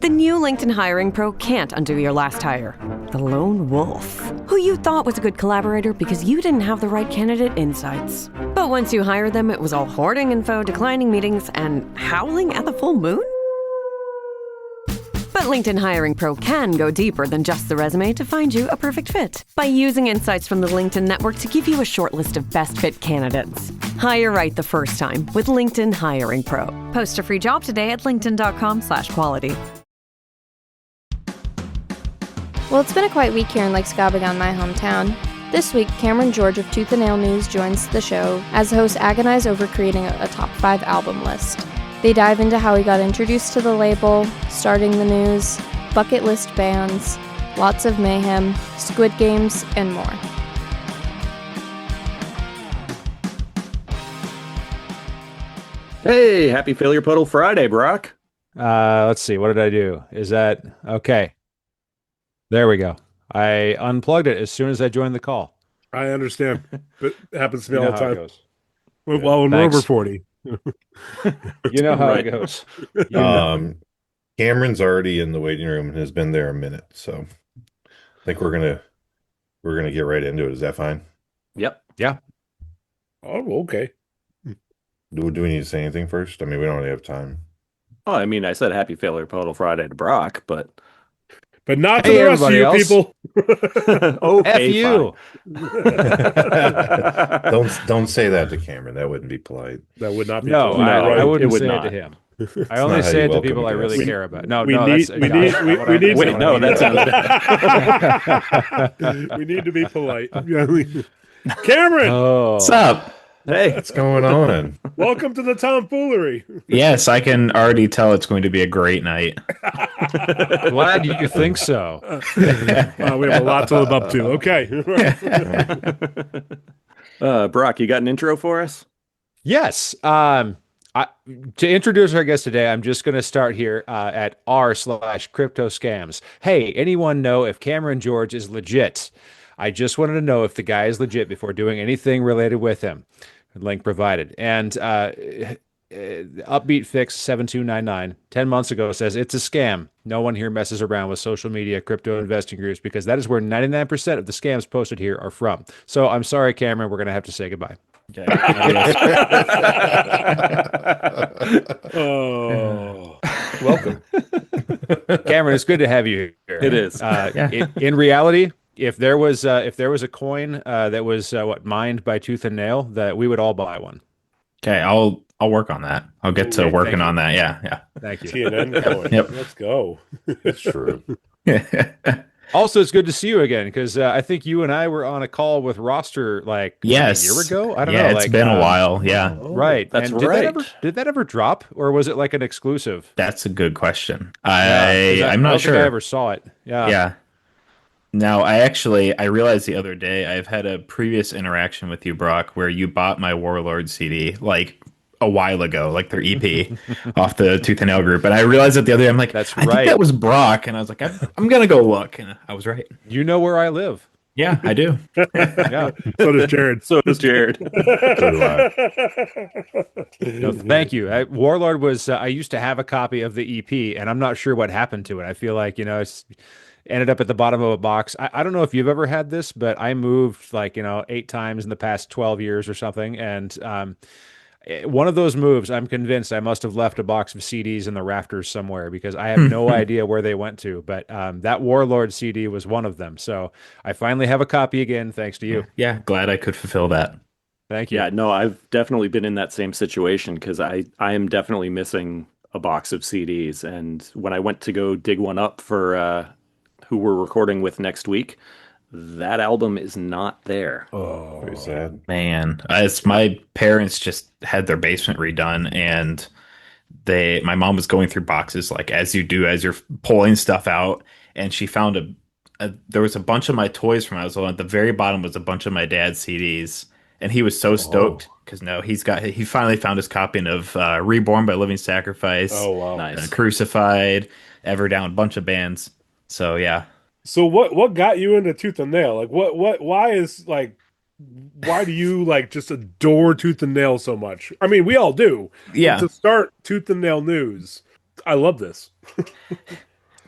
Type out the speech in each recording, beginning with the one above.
The new LinkedIn Hiring Pro can't undo your last hire. The lone wolf, who you thought was a good collaborator because you didn't have the right candidate insights. But once you hired them, it was all hoarding info, declining meetings, and howling at the full moon? But LinkedIn Hiring Pro can go deeper than just the resume to find you a perfect fit. By using insights from the LinkedIn network to give you a short list of best fit candidates. Hire right the first time with LinkedIn Hiring Pro. Post a free job today at linkedin.com/quality. Well, it's been a quiet week here in Lake Skabegon, my hometown. This week, Cameron George of Tooth and Nail News joins the show as the hosts agonize over creating a top 5 album list. They dive into how he got introduced to the label, starting the news, bucket list bands, lots of mayhem, Squid Games, and more. Hey, happy Failure Puddle Friday, Brock. Let's see. What did I do? Is that okay? There we go. I unplugged it as soon as I joined the call. I understand. It happens to me You know all the how it time. goes. Well, when we're over 40. You know how it goes. You know. Cameron's already in the waiting room and has been there a minute, so I think we're gonna get right into it. Is that fine? Yep. Yeah. Oh, okay. Do we need to say anything first? I mean, we don't really have time. Oh, I mean, I said happy Failure Puddle Friday to Brock, but not to Hey, the rest of you everybody people. okay, F you. Don't say that to Cameron. That wouldn't be polite. That would not be No, polite. No, I wouldn't it would say not. it to him. I only not how say you it to welcome people I really guests. care about. No, we no, need- that's we need- not we- what we I- need- Wait, no, that sounds We need to be polite. Cameron, Oh. What's up? Hey, What's going on? welcome to the tomfoolery. Yes, I can already tell it's going to be a great night. Glad you think so. We have a lot to live up to. Okay. Brock, you got an intro for us? Yes. To introduce our guest today, I'm just going to start here at r/crypto scams. Hey, anyone know if Cameron George is legit? I just wanted to know if the guy is legit before doing anything related with him. Link provided. And Upbeat Fix 7299 10 months ago says it's a scam. No one here messes around with social media crypto investing groups because that is where 99% of the scams posted here are from. So I'm sorry, Cameron, we're going to have to say goodbye. Okay. Oh, welcome. Cameron, it's good to have you here. It is. In reality, if there was a coin that was mined by Tooth and Nail, that we would all buy one. Okay, I'll work on that. I'll get to Okay, working thank on that. Yeah, Thank you. TNN coin. Yep. Let's go. It's true. yeah. Also, it's good to see you again because I think you and I were on a call with Roster like Yes. a year ago. I don't know. It's been a while. Yeah, Right. That's and right. Did that ever drop, or was it like an exclusive? that's a good question. Yeah, 'cause I'm I not don't sure. think I ever saw it. Yeah. Yeah. Now, I realized the other day I've had a previous interaction with you, Brock, where you bought my Warlord CD like a while ago, like their EP off the Tooth and Nail group. And I realized that the other day, I'm like, That's I think right. that was Brock. And I was like, I'm going to go look. And I was right. You know where I live. Yeah, I do. Yeah. So does Jared. So does Jared. So do I. No, thank you. Warlord was. I used to have a copy of the EP, and I'm not sure what happened to it. I feel like it's ended up at the bottom of a box. I don't know if you've ever had this, but I moved 8 times in the past 12 years or something, and one of those moves, I'm convinced I must have left a box of CDs in the rafters somewhere because I have no idea where they went to. But that Warlord CD was one of them. So I finally have a copy again, thanks to you. Yeah, glad I could fulfill that. Thank you. Yeah, no, I've definitely been in that same situation because I am definitely missing a box of CDs. And when I went to go dig one up for who we're recording with next week, that album is not there. Oh, Very sad. Man, it's my parents just had their basement redone, and my mom was going through boxes like as you do as you're pulling stuff out, and she found there was a bunch of my toys from when I was little. At the very bottom was a bunch of my dad's CDs, and he was so stoked because he finally found his copy of Reborn by Living Sacrifice, oh wow. Nice. Crucified, Everdown, a bunch of bands. So yeah. So what got you into Tooth and Nail? Like why do you just adore Tooth and Nail so much? I mean, we all do. Yeah. But to start Tooth and Nail News, I love this.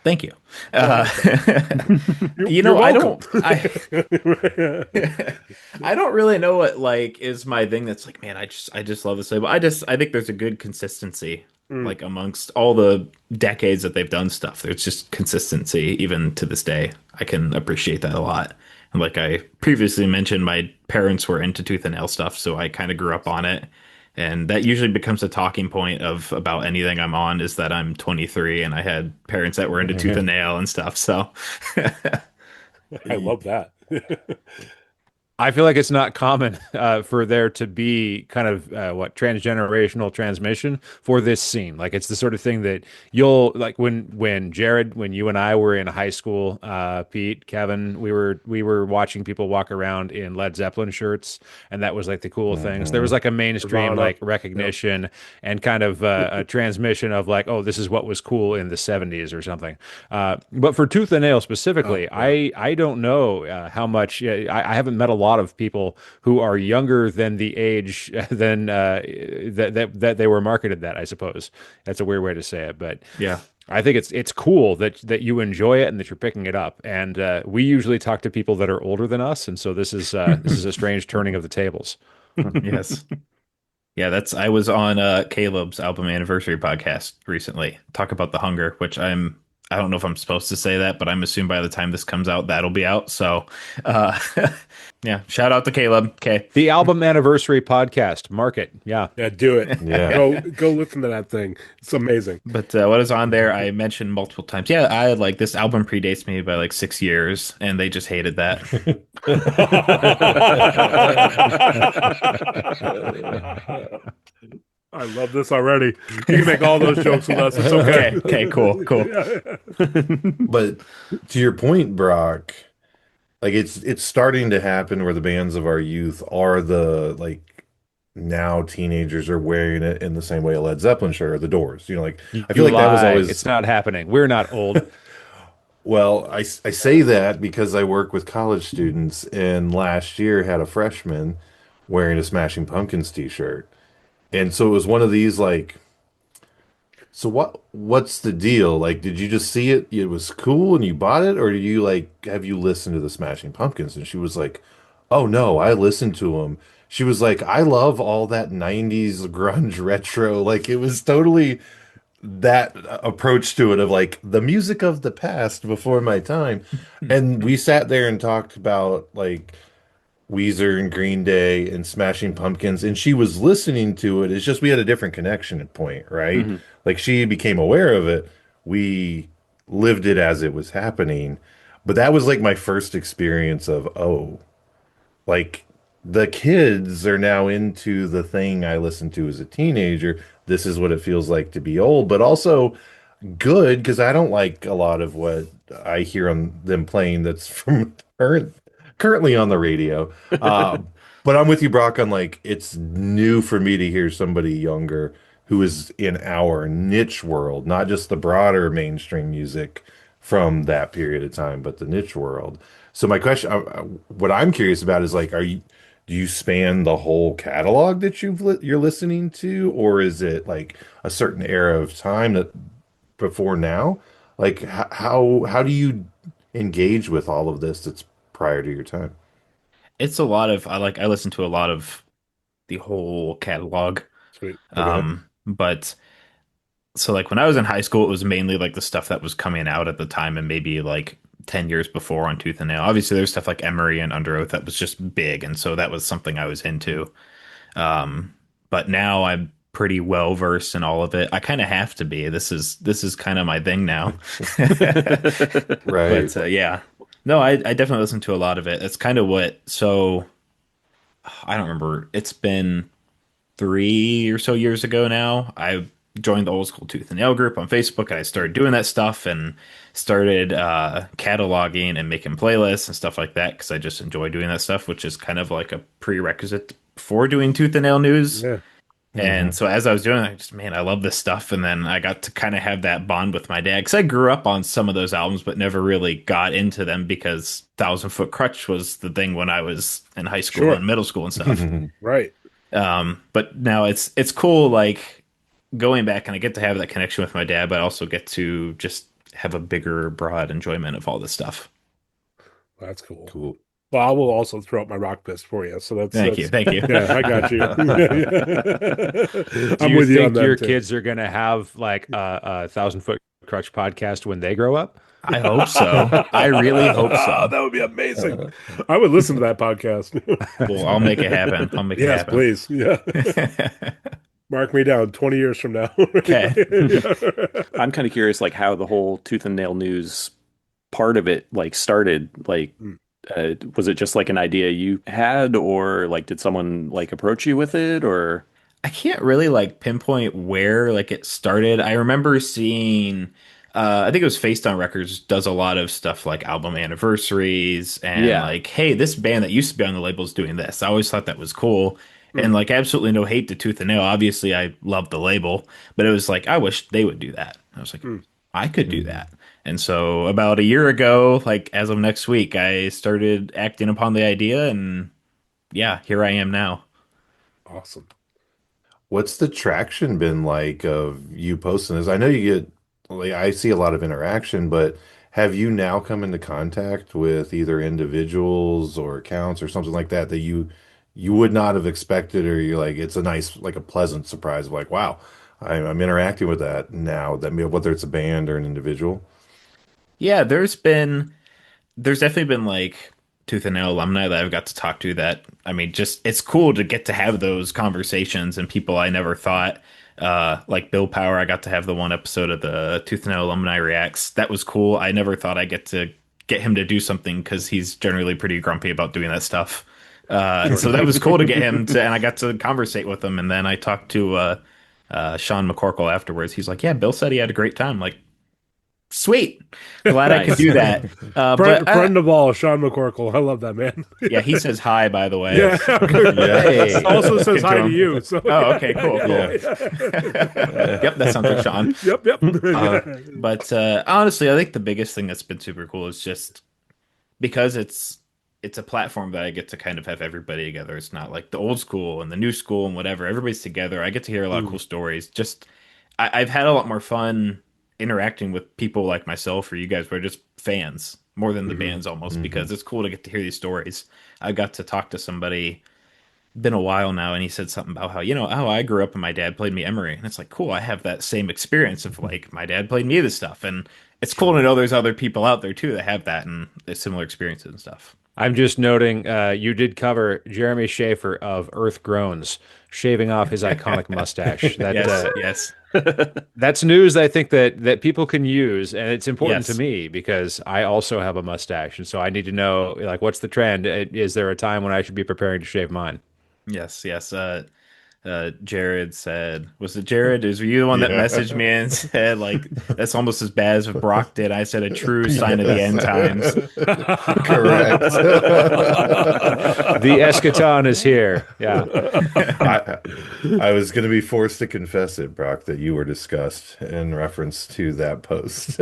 Thank you. You're, You know, you're I welcome. don't, I don't really know what like is my thing. That's like, man, I just love this label. I think there's a good consistency Mm. like amongst all the decades that they've done stuff. There's just consistency even to this day. I can appreciate that a lot. And like I previously mentioned, my parents were into tooth and nail stuff, so I kind of grew up on it. And that usually becomes a talking point of about anything I'm on is that I'm 23 and I had parents that were into tooth and nail and stuff. So I love that. I feel like it's not common for there to be kind of transgenerational transmission for this scene. Like it's the sort of thing that you'll like when Jared, when you and I were in high school, Pete, Kevin, we were watching people walk around in Led Zeppelin shirts, and that was like the cool thing. So there was like a mainstream Nirvana. like recognition and kind of a transmission of like, oh, this is what was cool in the '70s or something. But for Tooth and Nail specifically, I don't know how much. I haven't met a lot of people who are younger than the age than that they were marketed that, I suppose. That's a weird way to say it, but yeah. I think it's cool that you enjoy it and that you're picking it up. And we usually talk to people that are older than us, and so this is a strange turning of the tables. Yes. Yeah, I was on Caleb's album anniversary podcast recently. Talk about the hunger, which I don't know if I'm supposed to say that, but I'm assuming by the time this comes out, that'll be out. So, yeah, shout out to Caleb. Okay. The album anniversary podcast, mark it. Yeah. Yeah, do it. Yeah. Go listen to that thing. It's amazing. But what is on there, I mentioned multiple times. Yeah, I like this album predates me by like 6 years, and they just hated that. I love this already. You can make all those jokes with us. It's okay. Okay, cool. But to your point, Brock, like it's starting to happen where the bands of our youth are the like now teenagers are wearing it in the same way a Led Zeppelin shirt or the Doors. You know, like I feel like that was always It's not happening. We're not old. well, I say that because I work with college students, and last year had a freshman wearing a Smashing Pumpkins t-shirt. And so it was one of these like, so what's the deal? Like, did you just see it? It was cool and you bought it, or do you like have you listened to the Smashing Pumpkins? And she was like, "Oh no, I listened to them." She was like, "I love all that 90s grunge retro." Like it was totally that approach to it of like the music of the past before my time. And we sat there and talked about like Weezer and Green Day and Smashing Pumpkins, and she was listening to it. It's just we had a different connection point, right? Like she became aware of it. We lived it as it was happening. But that was like my first experience of, oh, like the kids are now into the thing I listened to as a teenager. This is what it feels like to be old, but also good because I don't like a lot of what I hear on them playing that's from currently on the radio. But I'm with you, Brock, on like it's new for me to hear somebody younger who is in our niche world, not just the broader mainstream music from that period of time, but the niche world. So my question, what I'm curious about is like, do you span the whole catalog that you're listening to, or is it like a certain era of time that before now? Like how do you engage with all of this that's prior to your time? It's a lot of I listen to a lot of the whole catalog. Sweet. Okay. But so like when I was in high school, it was mainly like the stuff that was coming out at the time and maybe like 10 years before on Tooth and Nail. Obviously there's stuff like Emery and Under Oath that was just big, and so that was something I was into. But now I'm pretty well versed in all of it. I kind of have to be. This is kind of my thing now. Right. But yeah. No, I definitely listen to a lot of it. It's kind of so I don't remember. It's been 3 or so years ago now. I joined the Old School Tooth and Nail group on Facebook, and I started doing that stuff and started cataloging and making playlists and stuff like that because I just enjoy doing that stuff, which is kind of like a prerequisite for doing Tooth and Nail news. Yeah. And so as I was doing it, I love this stuff. And then I got to kind of have that bond with my dad because I grew up on some of those albums, but never really got into them because Thousand Foot Crutch was the thing when I was in high school and middle school and stuff. Right. But now it's cool, like going back, and I get to have that connection with my dad, but I also get to just have a bigger, broad enjoyment of all this stuff. That's cool. Cool. Well, I will also throw up my rock fist for you. So Thank you, thank you. yeah, I got you. Do I'm you with you on think that your too. kids are going to have like a Thousand Foot Crutch podcast when they grow up? I hope so. I really hope so. That would be amazing. I would listen to that podcast. Well, I'll make it happen. I'll make it Yes, happen. please. Yeah. Mark me down 20 years from now. Okay. I'm kind of curious, like how the whole tooth and nail news part of it like started. Like, was it just like an idea you had, or like did someone like approach you with it, or? I can't really like pinpoint where like it started. I remember seeing I think it was Face Down Records does a lot of stuff like album anniversaries and Yeah. like, hey, this band that used to be on the label is doing this. I always thought that was cool. And like absolutely no hate to Tooth and Nail. Obviously I love the label, but it was like I wish they would do that. I was like, I could do that. And so about a year ago, like as of next week, I started acting upon the idea and yeah, here I am now. Awesome. What's the traction been like of you posting this? I know you get, like, I see a lot of interaction, but have you now come into contact with either individuals or accounts or something like that that you would not have expected, or you're like, it's a nice, like a pleasant surprise of like, wow, I'm interacting with that now, that whether it's a band or an individual. Yeah, there's definitely been like Tooth and Nail alumni that I've got to talk to that I mean just it's cool to get to have those conversations and people I never thought like Bill Power. I got to have the one episode of the Tooth and Nail alumni reacts. That was cool. I never thought I'd get to get him to do something because he's generally pretty grumpy about doing that stuff. So that was cool to get him to, and I got to conversate with him. And then I talked to Sean McCorkle afterwards. He's like, "Yeah, Bill said he had a great time." Like, sweet. Glad I could Nice. do that. Friend of all, Sean McCorkle. I love that man. Yeah, he says hi, by the way. Yeah. Hey. Also says Good hi job. to you. So Oh, okay, cool, cool. Yeah. Yep, that sounds like Sean. Yep. But honestly, I think the biggest thing that's been super cool is just because it's a platform that I get to kind of have everybody together. It's not like the old school and the new school and whatever. Everybody's together. I get to hear a lot of cool stories. Just I've had a lot more fun interacting with people like myself or you guys who are just fans more than the bands almost because it's cool to get to hear these stories. I got to talk to somebody been a while now and he said something about how oh, I grew up and my dad played me Emery, and it's like cool, I have that same experience of like my dad played me this stuff, and it's cool to know there's other people out there too that have that and similar experiences and stuff. I'm just noting you did cover Jeremy Schaefer of Earth Groans shaving off his iconic mustache. That Yes. that's news that I think that people can use, and it's important to Yes. me because I also have a mustache, and so I need to know like what's the trend. Is there a time when I should be preparing to shave mine? Yes. Jared said, was it Jared? Were you the one that Yeah. messaged me and said, like, that's almost as bad as what Brock did? I said, a true sign of the end times. Correct. The eschaton is here. Yeah. I was going to be forced to confess it, Brock, that you were discussed in reference to that post.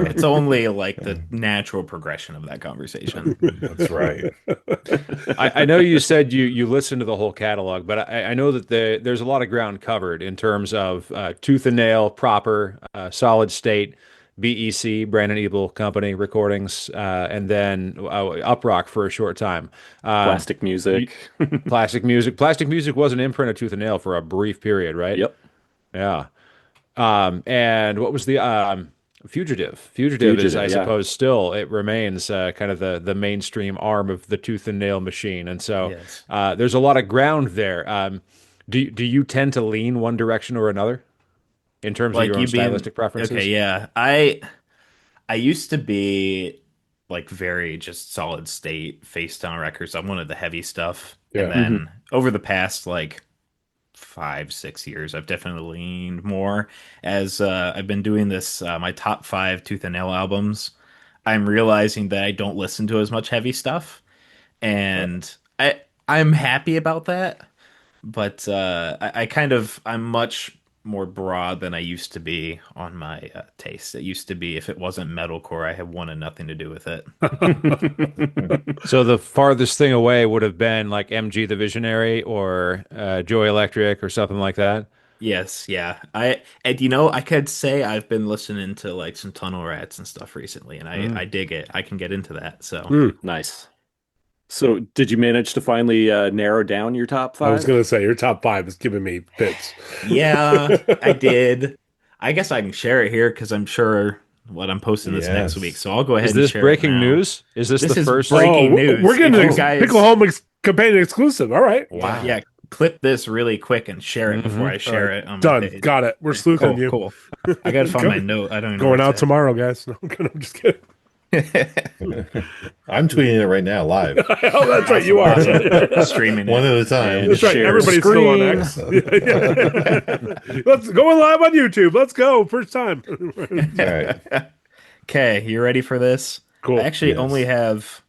It's only like the natural progression of that conversation. That's right. I know you said you listened to the whole catalog, but I know that there's a lot of ground covered in terms of Tooth and Nail proper, Solid State, BEC, Brandon Evil Company recordings, and then Uprock for a short time. Plastic music. Plastic Music. Plastic Music was an imprint of Tooth and Nail for a brief period, right? Yep. Yeah. And what was the Fugitive? Fugitive is, I yeah. suppose, still it remains kind of the mainstream arm of the Tooth and Nail machine, and so Yes. there's a lot of ground there. Do you tend to lean one direction or another in terms of your own stylistic preferences? okay, yeah. I used to be like very just Solid State Face Down Records. I wanted the heavy stuff. Yeah. And then over the past like 5, 6 years, I've definitely leaned more as I've been doing this my top 5 Tooth and Nail albums. I'm realizing that I don't listen to as much heavy stuff, and I'm happy about that. But I kind of I'm much more broad than I used to be on my taste. It used to be if it wasn't metalcore, I had wanted nothing to do with it. So the farthest thing away would have been like MG the Visionary or Joy Electric or something like that. Yes, yeah. And I could say I've been listening to like some Tunnel Rats and stuff recently, and I dig it. I can get into that. So Hmm. Nice. So, did you manage to finally narrow down your top I was five? gonna say your top five is giving me fits. yeah, I did. I guess I can share it here because I'm sure what I'm posting this next week. Yes. So I'll go ahead Is and this share it breaking now. news? Is this This the is first? breaking We're news. getting If you a guys, Pickle Home companion exclusive. All right. Wow. yeah, clip this really quick and share it before I All share right. it on my Done. page. Got it. We're Okay, sleuthing cool, you. cool. I gotta find my Go- note. I don't even know Going where out it's tomorrow, guys. No, I'm just kidding. at. I'm tweeting it right now, live, Oh, that's right. You are. Awesome. Streaming one it. at a time. And That's right. Share Everybody's still on screen. X. Let's go live on YouTube. Let's go. First time. All right. Okay, you ready for this? Cool. I actually Yes. only have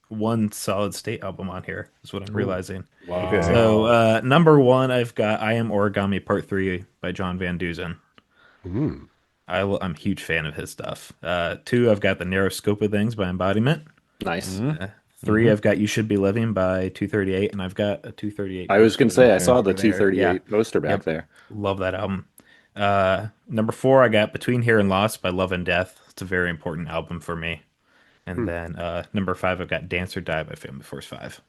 one solid state album on here, is what I'm realizing. Wow. Okay. So, number one, I've got I Am Origami Part 3 by John Van Dusen. Mm. I'm a huge fan of his stuff. Two, I've got The Narrow Scope of Things by Embodiment. Nice. Three, I've got You Should Be Living by 238, and I've got a 238. I was going to say, I saw the over there. 238 poster back Yep. there. Love that album. Number four, I got Between Here and Lost by Love and Death. It's a very important album for me. And then number five, I've got Dance or Die by Family Force 5.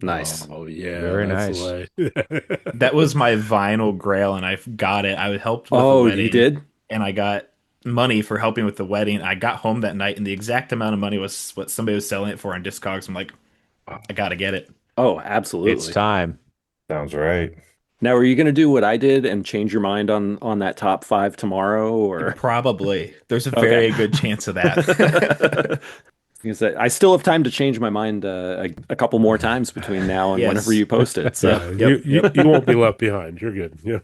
Nice. Oh yeah. Very that's nice. the way. That was my vinyl grail, and I got it. I helped with the Oh, wedding, you did? and I got money for helping with the wedding. I got home that night, and the exact amount of money was what somebody was selling it for on Discogs. I'm like, I gotta get it. Oh, absolutely. It's time. Sounds right. Now, are you going to do what I did and change your mind on that top five tomorrow, or? Probably. There's a very good chance of that. I still have time to change my mind a couple more times between now and Yes. whenever you post it. So, You won't be left behind. You're good. Yeah.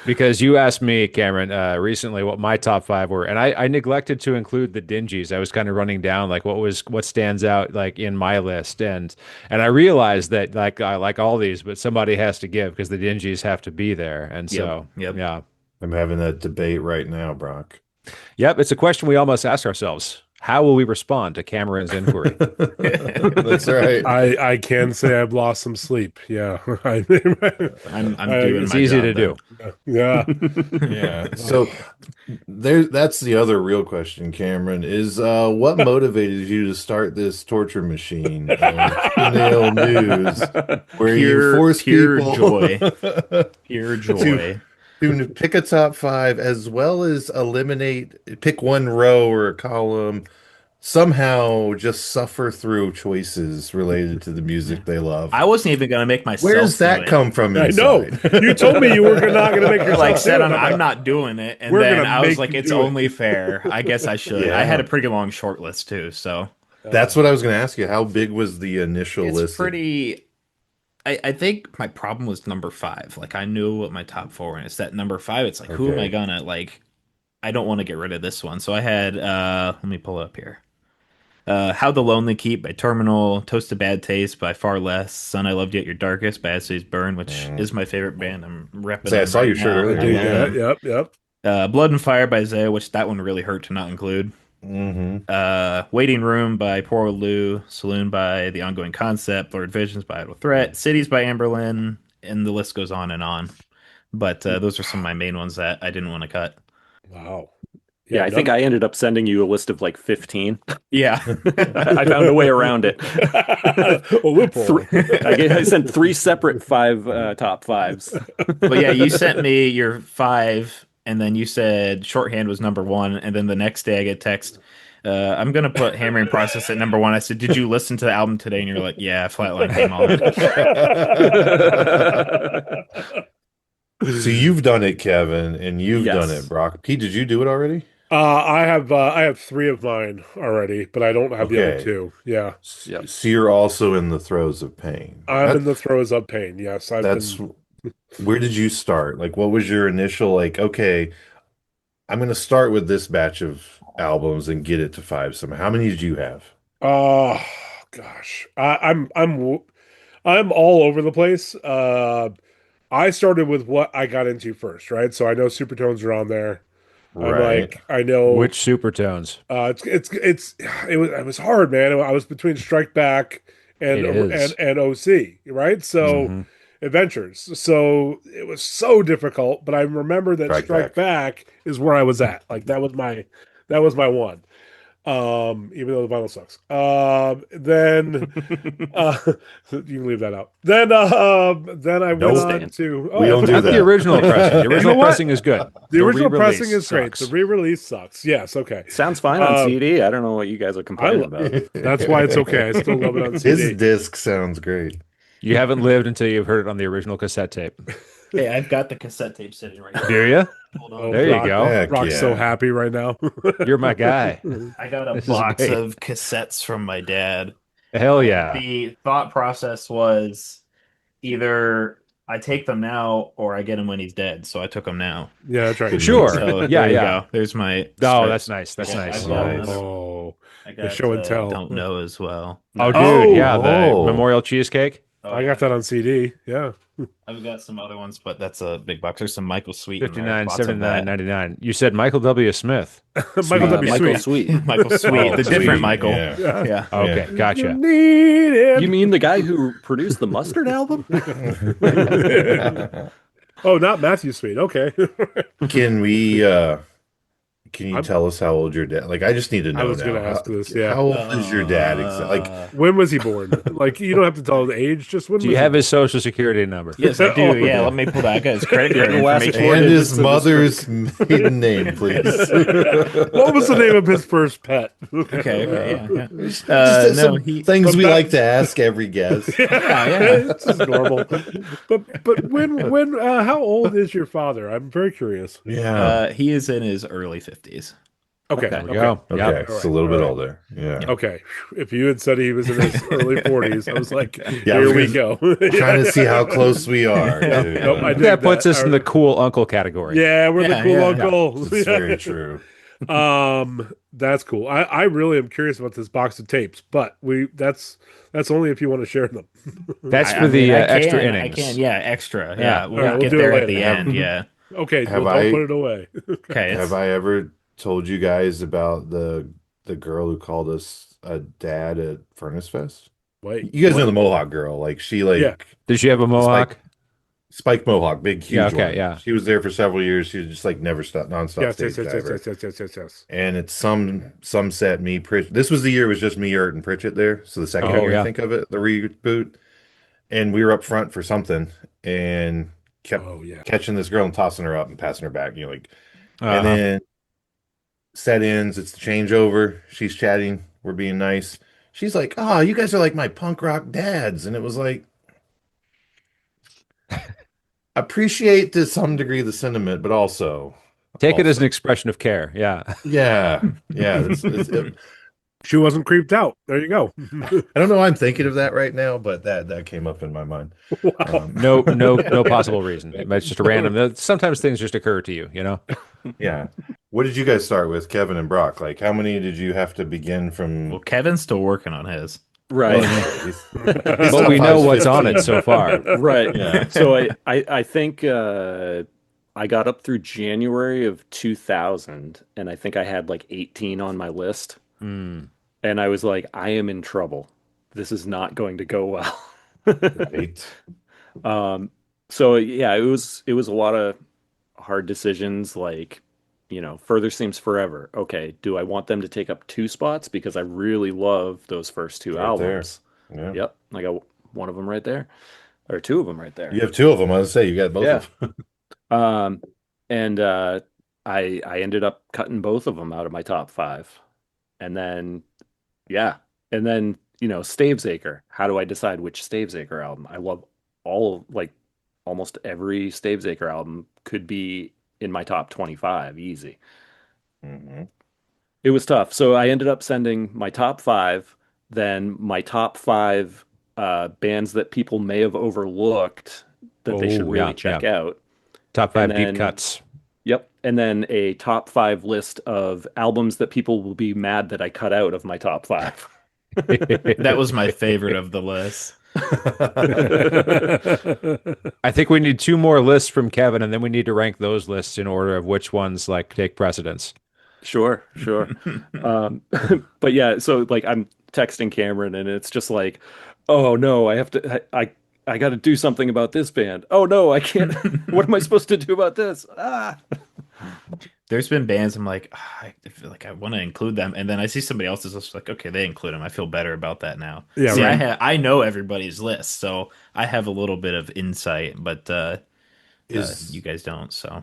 Because you asked me, Cameron, recently what my top five were, and I neglected to include the Dingies. I was kind of running down like what stands out like in my list, and I realized that like I like all these, but somebody has to give because the Dingies have to be there, and so Yep. yeah, I'm having that debate right now, Brock. yep. It's a question we all must ask ourselves: how will we respond to Cameron's inquiry? That's right. I can say I've lost some sleep. Yeah. I'm doing It's my easy job to do. Yeah. Yeah. So that's the other real question, Cameron, is what motivated you to start this torture machine of nail news where you force pure people joy. Pure joy. to pick a top five as well as pick one row or a column, somehow just suffer through choices related to the music they love. I wasn't even gonna make myself. Where's do that it. come from I know. inside? You told me you were not going to make yourself Like said, do it. I'm not doing it, and We're then gonna I was make like, you it's do it. only fair. I guess I should. Yeah. I had a pretty long short list too, so That's what I was going to ask you. How big was the initial it's list? pretty. I think my problem was number five. Like I knew what my top four were, and it's that number five. It's like, who am Okay. I gonna like? I don't want to get rid of this one, so I had. Let me pull it up here. How the Lonely Keep by Terminal, Toast to Bad Taste by Far Less, Son I Loved You at Your Darkest by As Days Burn, which is my favorite band. I'm repping. Say, I them saw right your shirt now. earlier. And Yeah, then, yep. Blood and Fire by Zaya, which that one really hurt to not include. Waiting Room by Poor Old Lou, Saloon by The Ongoing Concept, Lord Visions by Idle Threat, Cities by Amberlin, and the list goes on and on. But those are some of my main ones that I didn't want to cut. Wow. yeah, I think I ended up sending you a list of like 15. Yeah. I found a way around it. A loophole. I sent three separate top fives. But yeah, you sent me your five, and then you said shorthand was number one, and then the next day I get text. I'm gonna put Hammering Process at number one. I said, "Did you listen to the album today?" And you're like, "Yeah, Flatline came on." So you've done it, Kevin, and you've Yes. done it, Brock. Pete, did you do it already? I have three of mine already, but I don't have the other Okay. two. Yeah. Yep. So you're also in the throes of pain. I'm in the throes of pain. Yes. That's where did you start? Like, what was your initial like? Okay, I'm going to start with this batch of albums and get it to five. Somehow. How many did you have? Oh gosh. I'm all over the place. I started with what I got into first, right? So I know Supertones are on there. Right. I know Which supertones? it was hard, man. I was between Strike Back and It is. OC, right? So adventures. So it was so difficult, but I remember that Strike Back is where I was at. Like that was my one. Even though the vinyl sucks. Then you can leave that out. Then I went on to we don't do Not that. the original pressing. The original what? pressing is good. The original pressing is great. sucks. The re-release sucks. Yes, okay. Sounds fine on CD. I don't know what you guys are complaining about. That's why it's okay. I still love it on CD. His disc sounds great. You haven't lived until you've heard it on the original cassette tape. Hey, I've got the cassette tape sitting right Do you? Hold Oh, on. There you go. Heck Rock's so happy right now. You're my guy. I got a This is box great. of cassettes from my dad. Hell yeah. The thought process was either I take them now or I get him when he's dead. So I took them now. Yeah, that's right. Sure. So Yeah, there you yeah. go. There's my. Oh, strips. that's nice. That's Yeah, nice. I've got Nice. another- Oh, I got show and tell. Don't know as well. Oh, dude. Oh, Yeah. The oh. memorial cheesecake. Oh, I got that on CD. Yeah. I've got some other ones, but that's a big box. There's some Michael Sweet. in there, 59, lots of 79, that. 99. You said Michael W. Smith. Michael W. Michael Sweet. Sweet. Michael Sweet, the different Michael. Yeah. Yeah. Okay. You Gotcha. need him. You mean the guy who produced the Mustard album? Oh, not Matthew Sweet. Okay. Can we can you tell us how old your dad? Like, I just need to know. I was now. going to ask this. Yeah. How old is your dad exactly? Like, When was he born? Like, you don't have to tell the age. Just when Do was you he have his social security number? Yes, I do. Yeah, let me pull that guy's credit card the last information. four and digits his of mother's maiden name, please. What was the name of his first pet? Okay, yeah. Just No, some he. things we but like to ask every guest. It's just normal. But when how old is your father? I'm very curious. Yeah. He is in his early 50s. Okay. There we go. Okay, Yeah. it's a little bit older. Yeah. Okay. If you had said he was in his early 40s, I was like, Yeah, I was here we go. Trying to see how close we are. dude. Nope, I dig That puts us All in the right. cool uncle category. Yeah, we're the Yeah, cool yeah. uncles. It's very true. That's cool. I really am curious about this box of tapes, but that's only if you want to share them. That's I for the mean, I extra can, innings. I can, yeah, extra. Yeah. Yeah, All we'll right, we'll get do it there at later. the end. Yeah. Okay, Have well, don't I- put it away. Okay. Have I ever told you guys about the girl who called us a dad at Furnace Fest? Wait. You guys know the Mohawk girl. Like, she Yeah. Did she have a mohawk? Spike Mohawk, big, huge Yeah, okay, one. yeah. She was there for several years. She was just like never stopped, nonstop Yes, stage yes, yes, diver. yes. And it's some set me Pritchett. This was the year it was just me, Ert, and Pritchett there. So the second Oh, year, yeah. I think of it, the reboot. And we were up front for something and kept Oh, yeah. catching this girl and tossing her up and passing her back. Like, Uh-huh. and then set ins, it's the changeover. She's chatting, we're being nice. She's like, "Oh, you guys are like my punk rock dads." And it was like, appreciate to some degree the sentiment, but also Take it as an expression of care. Yeah. yeah. She wasn't creeped out. There you go. I don't know why I'm thinking of that right now, but that came up in my mind. No possible reason. It's just a random. Sometimes things just occur to you, you know? Yeah. What did you guys start with, Kevin and Brock? Like, how many did you have to begin from? Well, Kevin's still working on his. Right. But we know what's on it so far. Right. Yeah. So I think I got up through January of 2000, and I think I had like 18 on my list. Mm. And I was like, I am in trouble. This is not going to go well. Right. So yeah, it was a lot of hard decisions, like, Further Seems Forever. Okay, do I want them to take up 2 spots? Because I really love those first 2 Right there. albums. Yeah. Yep. I got one of them right there. Or 2 of them right there. You have 2 of them. I was say you got both Yeah. of them. And I ended up cutting both of them out of my top 5. And then Stavesacre. How do I decide which Stavesacre album? I love almost every Stavesacre album could be in my top 25 easy. Mm-hmm. It was tough. So I ended up sending my top 5, then my top 5 bands that people may have overlooked that they should really check out. Top 5 And then- deep cuts. Yep. And then a top 5 list of albums that people will be mad that I cut out of my top 5. That was my favorite of the list. I think we need 2 more lists from Kevin, and then we need to rank those lists in order of which ones like take precedence. Sure. But yeah, so like I'm texting Cameron and it's just like, oh no, I I got to do something about this band. Oh no, I can't. What am I supposed to do about this? There's been bands I'm like, I feel like I want to include them, and then I see somebody else's list like, okay, they include them. I feel better about that now. Yeah, See, right. I know everybody's list, so I have a little bit of insight, but you Is guys don't. So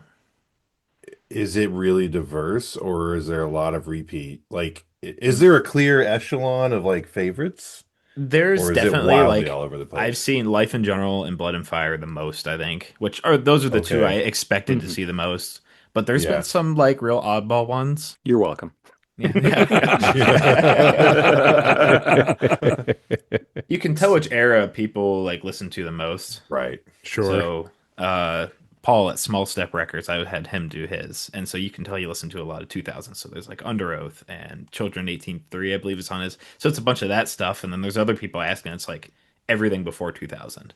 is it really diverse, or is there a lot of repeat? Like, is there a clear echelon of like favorites, there's or is it definitely wildly like all over the I've place? seen Life in General and Blood and Fire the most, I think, which are those are the two I Okay. expected to Mhm. see the most. But there's been Yeah. some like real oddball ones. You're welcome. Yeah. You can tell which era people like listen to the most. Right. Sure. So, Paul at Small Step Records, I had him do his, and so you can tell you listen to a lot of 2000s. So there's like Under Oath and Children 18-3, I believe is on his. So it's a bunch of that stuff, and then there's other people asking. It's like everything before 2000.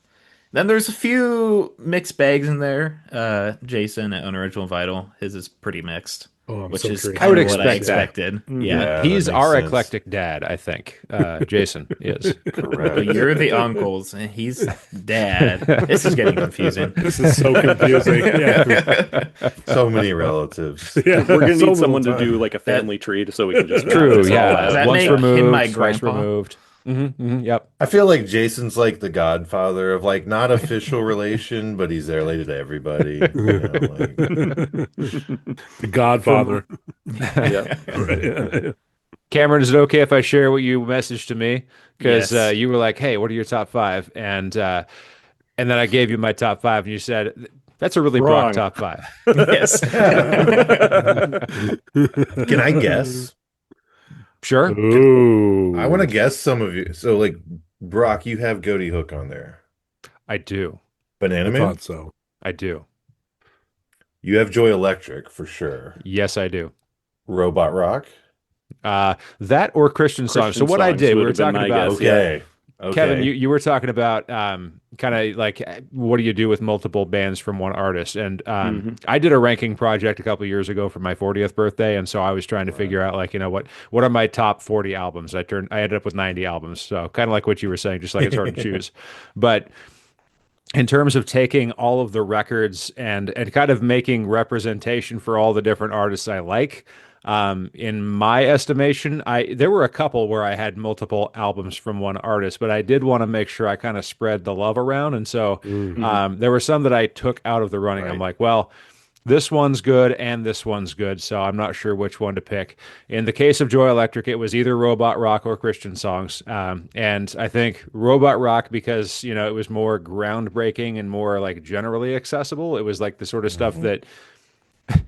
Then there's a few mixed bags in there. Jason at Unoriginal Vital, his is pretty mixed, Oh, I'm which so is curious. kind I would of what I expect that. expected. Mhm. Yeah. Yeah, that He's makes our sense. eclectic dad, I think. Jason is. But Correct. you're the uncles, and he's dad. This is getting confusing. This is so confusing. Yeah. So many relatives. Yeah. We're gonna So need someone to little do time. like a family tree so we can just map True, this all yeah. out. Does that Once make removed, him my twice grandpa? removed. Yep. I feel like Jason's like the godfather of like not official relation, but he's related to everybody. You know, like, The Godfather. Yeah. Cameron, is it okay if I share what you messaged to me? Because Yes. you were like, "Hey, what are your top 5?" And then I gave you my top 5, and you said, "That's a really Wrong. broad top 5." Yes. can I guess? Sure. Ooh. I want to guess some of you. So like Brock, you have Goaty Hook on there. I do. Banana I Man, thought so. I do. you have Joy Electric for sure. Yes, I do. Robot Rock. That or Christian songs. So Christian what I songs did, we would were have been talking my about. guess. Yeah. Okay. Okay. Kevin, you were talking about kind of like what do you do with multiple bands from one artist? And I did a ranking project a couple years ago for my 40th birthday, and so I was trying to figure out like what are my top 40 albums? I ended up with 90 albums, so kind of like what you were saying, just like it's hard to choose. But in terms of taking all of the records and kind of making representation for all the different artists I like. In my estimation, there were a couple where I had multiple albums from one artist, but I did want to make sure I kind of spread the love around. And so there were some that I took out of the running. Right. I'm like, well, this one's good and this one's good, so I'm not sure which one to pick. In the case of Joy Electric, it was either Robot Rock or Christian songs. And I think Robot Rock because, it was more groundbreaking and more like generally accessible. It was like the sort of stuff that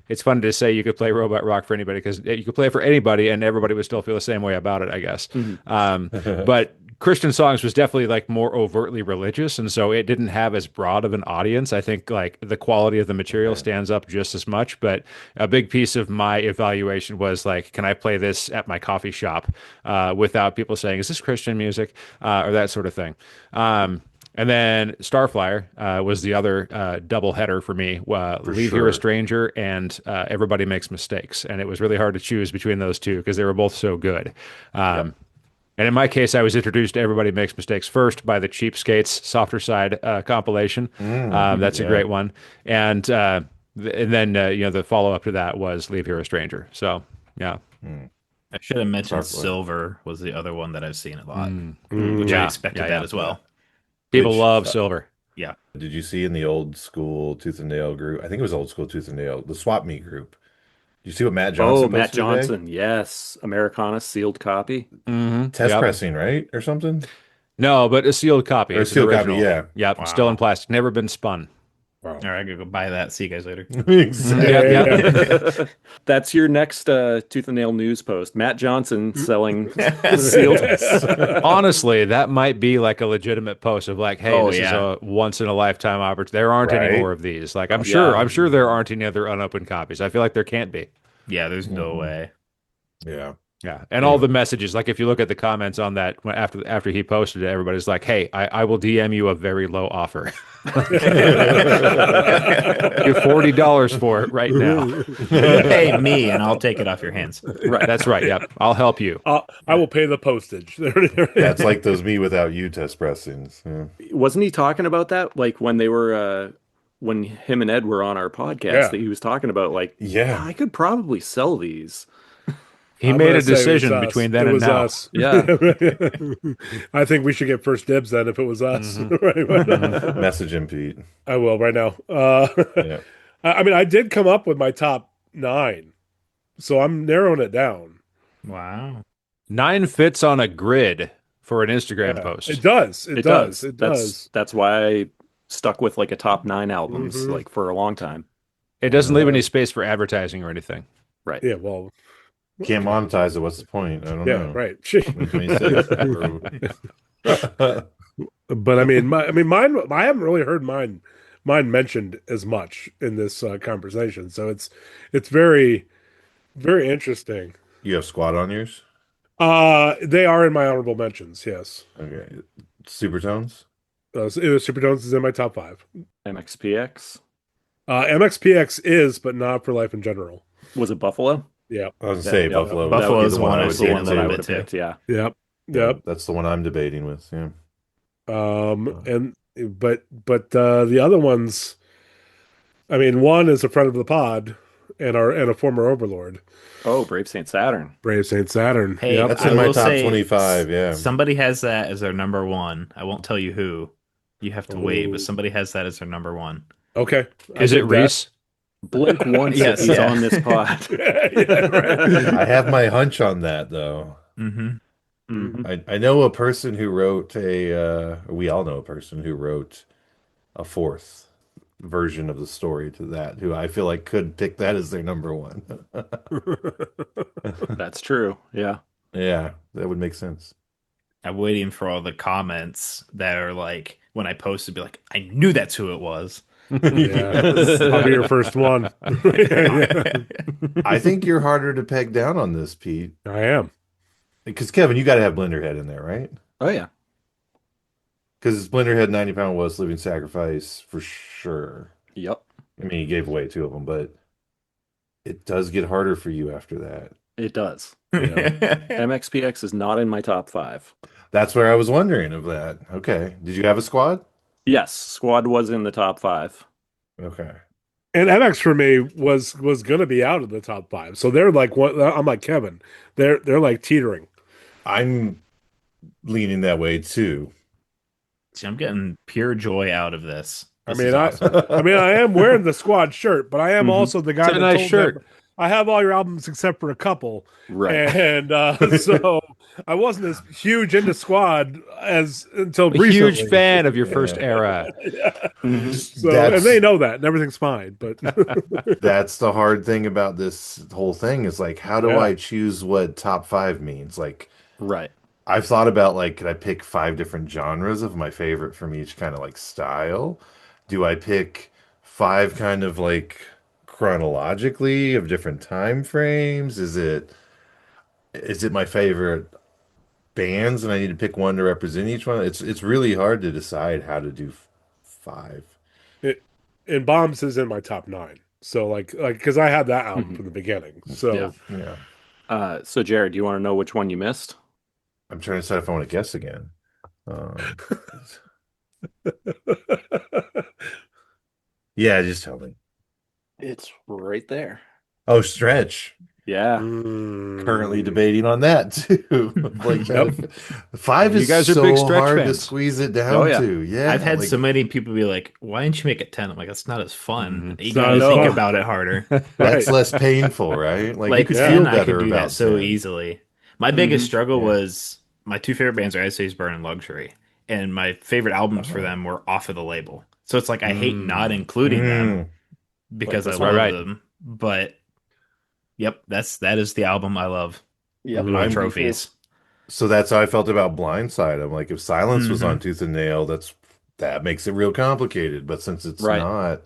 it's fun to say you could play Robot Rock for anybody because you could play it for anybody and everybody would still feel the same way about it, I guess. But Christian songs was definitely like more overtly religious, and so it didn't have as broad of an audience. I think like the quality of the material stands up just as much, but a big piece of my evaluation was like, can I play this at my coffee shop without people saying, is this Christian music? Or that sort of thing. And then Starflyer was the other double header for me. Leave Here sure. a Stranger and Everybody Makes Mistakes. And it was really hard to choose between those two because they were both so good. And in my case, I was introduced to Everybody Makes Mistakes first by the Cheapskates Softer Side compilation. That's a great one. And then the follow up to that was Leave Here a Stranger. So yeah. I should have mentioned Starflyer. Silver was the other one that I've seen a lot, Mm. which I Yeah. expected Yeah, that yeah. as well. People Which, love Silver. Yeah. Did you see in the old school Tooth and Nail group? I think it was old school Tooth and Nail, the Swap Meet group. Did you see what Matt Johnson Oh, Matt posted today? Johnson. Yes. Americana sealed copy. Test Yep. pressing, right? Or something? No, but a sealed copy. Or a It's an sealed copy, original. yeah. Yep. Wow. Still in plastic. Never been spun. Wow. All right, I gotta go buy that. See you guys later. Exactly. Yep. That's your next Tooth and Nail news post. Matt Johnson selling sealed. Honestly, that might be like a legitimate post of like, hey, Oh, this is yeah. a once in a lifetime opportunity. There aren't any Right. more of these. Like, I'm Yeah. sure there aren't any other unopened copies. I feel like there can't be. Yeah, there's no way. Yeah. Yeah, and all the messages, like if you look at the comments on that after he posted it, everybody's like, "Hey, I will DM you a very low offer. Give $40 for it right now." You pay me, and I'll take it off your hands. Right, that's right. Yep, I'll help you. I will pay the postage. That's like those me without you test pressings. Yeah. Wasn't he talking about that? Like when they were, when him and Ed were on our podcast, that he was talking about like, Yeah. I could probably sell these. He I'm made gonna a say it was decision us. between then It and was now. us. Yeah. I think we should get first dibs then if it was us. Right. Message him, Pete. I will right now. Yeah. I mean, I did come up with my top 9, so I'm narrowing it down. Wow. 9 fits on a grid for an Instagram Yeah, post. it does. It does. It That's does. that's why I stuck with like a top 9 albums Mhm. like for a long time. It doesn't leave any space for advertising or anything. Right. Yeah, well, Can't monetize it. What's the point? I don't yeah, know. right. What can we say? But I mean, mine. I haven't really heard mine mentioned as much in this conversation. So it's very, very interesting. You have squad on yours? They are in my honorable mentions. Yes, Okay. Supertones? Supertones is in my top 5. MXPX. MXPX is, but not for Life in General. Was it Buffalo? Yeah. I was going to say Yeah, Buffalo. Buffalo would be is the one I I was would the say one to that I take. would have too. picked, yeah. Yep. Yeah, Yep. that's the one I'm debating with. Yeah. But the other ones, I mean, one is a friend of the pod and a former overlord, Oh, Brave Saint Saturn. Brave Saint Saturn. Hey, Yep. That's I in my will top say 25, yeah. Somebody has that as their number 1. I won't tell you who. You have to wait, Oh. but somebody has that as their number 1. Okay. Is it Reese? Blink once Yes, if he's yeah. on this pod. Yeah, right. I have my hunch on that, though. Mm-hmm. Mhm. I know a person who wrote we all know a person who wrote a 4th version of the story to that, who I feel like could pick that as their number 1. That's true. Yeah. Yeah, that would make sense. I'm waiting for all the comments that are like, when I post, to be like, I knew that's who it was. Yeah. I'll be your first one. I think you're harder to peg down on this, Pete. I am. Because Kevin, you got to have Blenderhead in there, right? Oh yeah. Because Blenderhead, 90-pound was Living Sacrifice for sure. Yep. I mean, he gave away 2 of them, but it does get harder for you after that. It does. MXPX is not in my top 5. That's where I was wondering of that. Okay. Did you have a squad? Yes, Squad was in the top 5. Okay. And MX for me was gonna be out of the top 5. So they're like what I'm like Kevin. They're like teetering. I'm leaning that way too. See, I'm getting pure joy out of this. I This mean, is awesome. I am wearing the squad shirt, but I am Mhm. also the guy It's a that nice told shirt. them, I have all your albums except for a couple. Right. And so I wasn't as huge into Squad as until A recently. huge fan of your first era. So, That's- and they know that, and everything's fine. But That's the hard thing about this whole thing is like, how do Yeah. I choose what top 5 means? Like, Right. I've thought about like, could I pick 5 different genres of my favorite from each kind of like style? Do I pick 5 kind of like chronologically of different time frames? Is it my favorite bands and I need to pick one to represent each one? It's really hard to decide how to do 5. and Bombs is in my top 9. So like because I had that album from the beginning. So Yeah. Yeah. So Jared, do you want to know which one you missed? I'm trying to decide if I want to guess again. Yeah, just tell me. It's right there. Oh, Stretch. Yeah. Currently debating on that too. Like, Yep. 5 You is guys are so big Stretch hard to fans. squeeze it down Oh, yeah. to. Yeah, I've had like, so many people be like, "Why didn't you make it 10?" I'm like, "That's not as fun. You It's not gotta as think fun. about it harder." that's less painful, right? Like, you Like could 10, feel I better could do about that so 10. easily. My biggest struggle Yeah. was my 2 favorite bands are As Days Burn and Luxury, and my favorite albums for them were off of the label. So it's like I hate not including them because I this love one. them. But yep, that is the album I love. Yep. My I'm- trophies. So that's how I felt about Blindside. I'm like, if Silence was Mhm. on Tooth and Nail, that makes it real complicated. But since it's Right. not,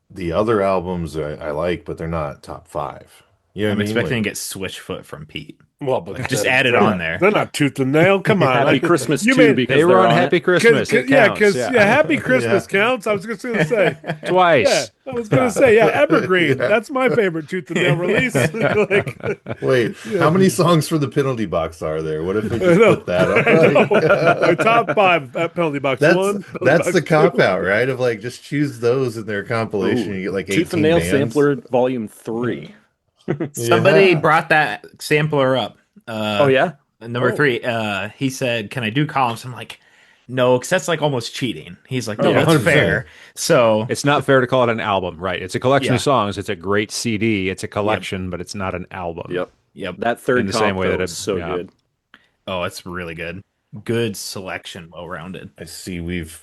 the other albums I like, but they're not top 5. You know what I'm I mean? expecting Like, to get Switchfoot from Pete. Well, but Like, just add it on there. They're not tooth and nail. Come on. Happy Christmas You too, made- because They were they're on on Happy it. Christmas. It yeah, counts. Happy Christmas Yeah. counts. I was just going to say. Twice. Yeah, I was going to say, Evergreen. Yeah. That's my favorite tooth and nail release. Like, wait, how many songs for the penalty box are there? What if we I just know. put that I up? know. My top 5 at penalty box That's 1. penalty that's box the 2. cop out, right? Of like just choose those in their compilation. Ooh, You get like 18 Tooth and Nail bands. Sampler Volume 3. Somebody Yeah. brought that sampler up. Oh yeah. Number 3. He said, "Can I do columns?" I'm like, "No, because that's like almost cheating." He's like, "No, Yeah, that's 100%. fair." So It's not fair to call it an album, right? It's a collection Yeah. of songs. It's a great CD. It's a collection, but it's not an album. yep. That third In the comp same way though, that was so yeah. good. Oh, it's really good. Good selection, well rounded. I see we've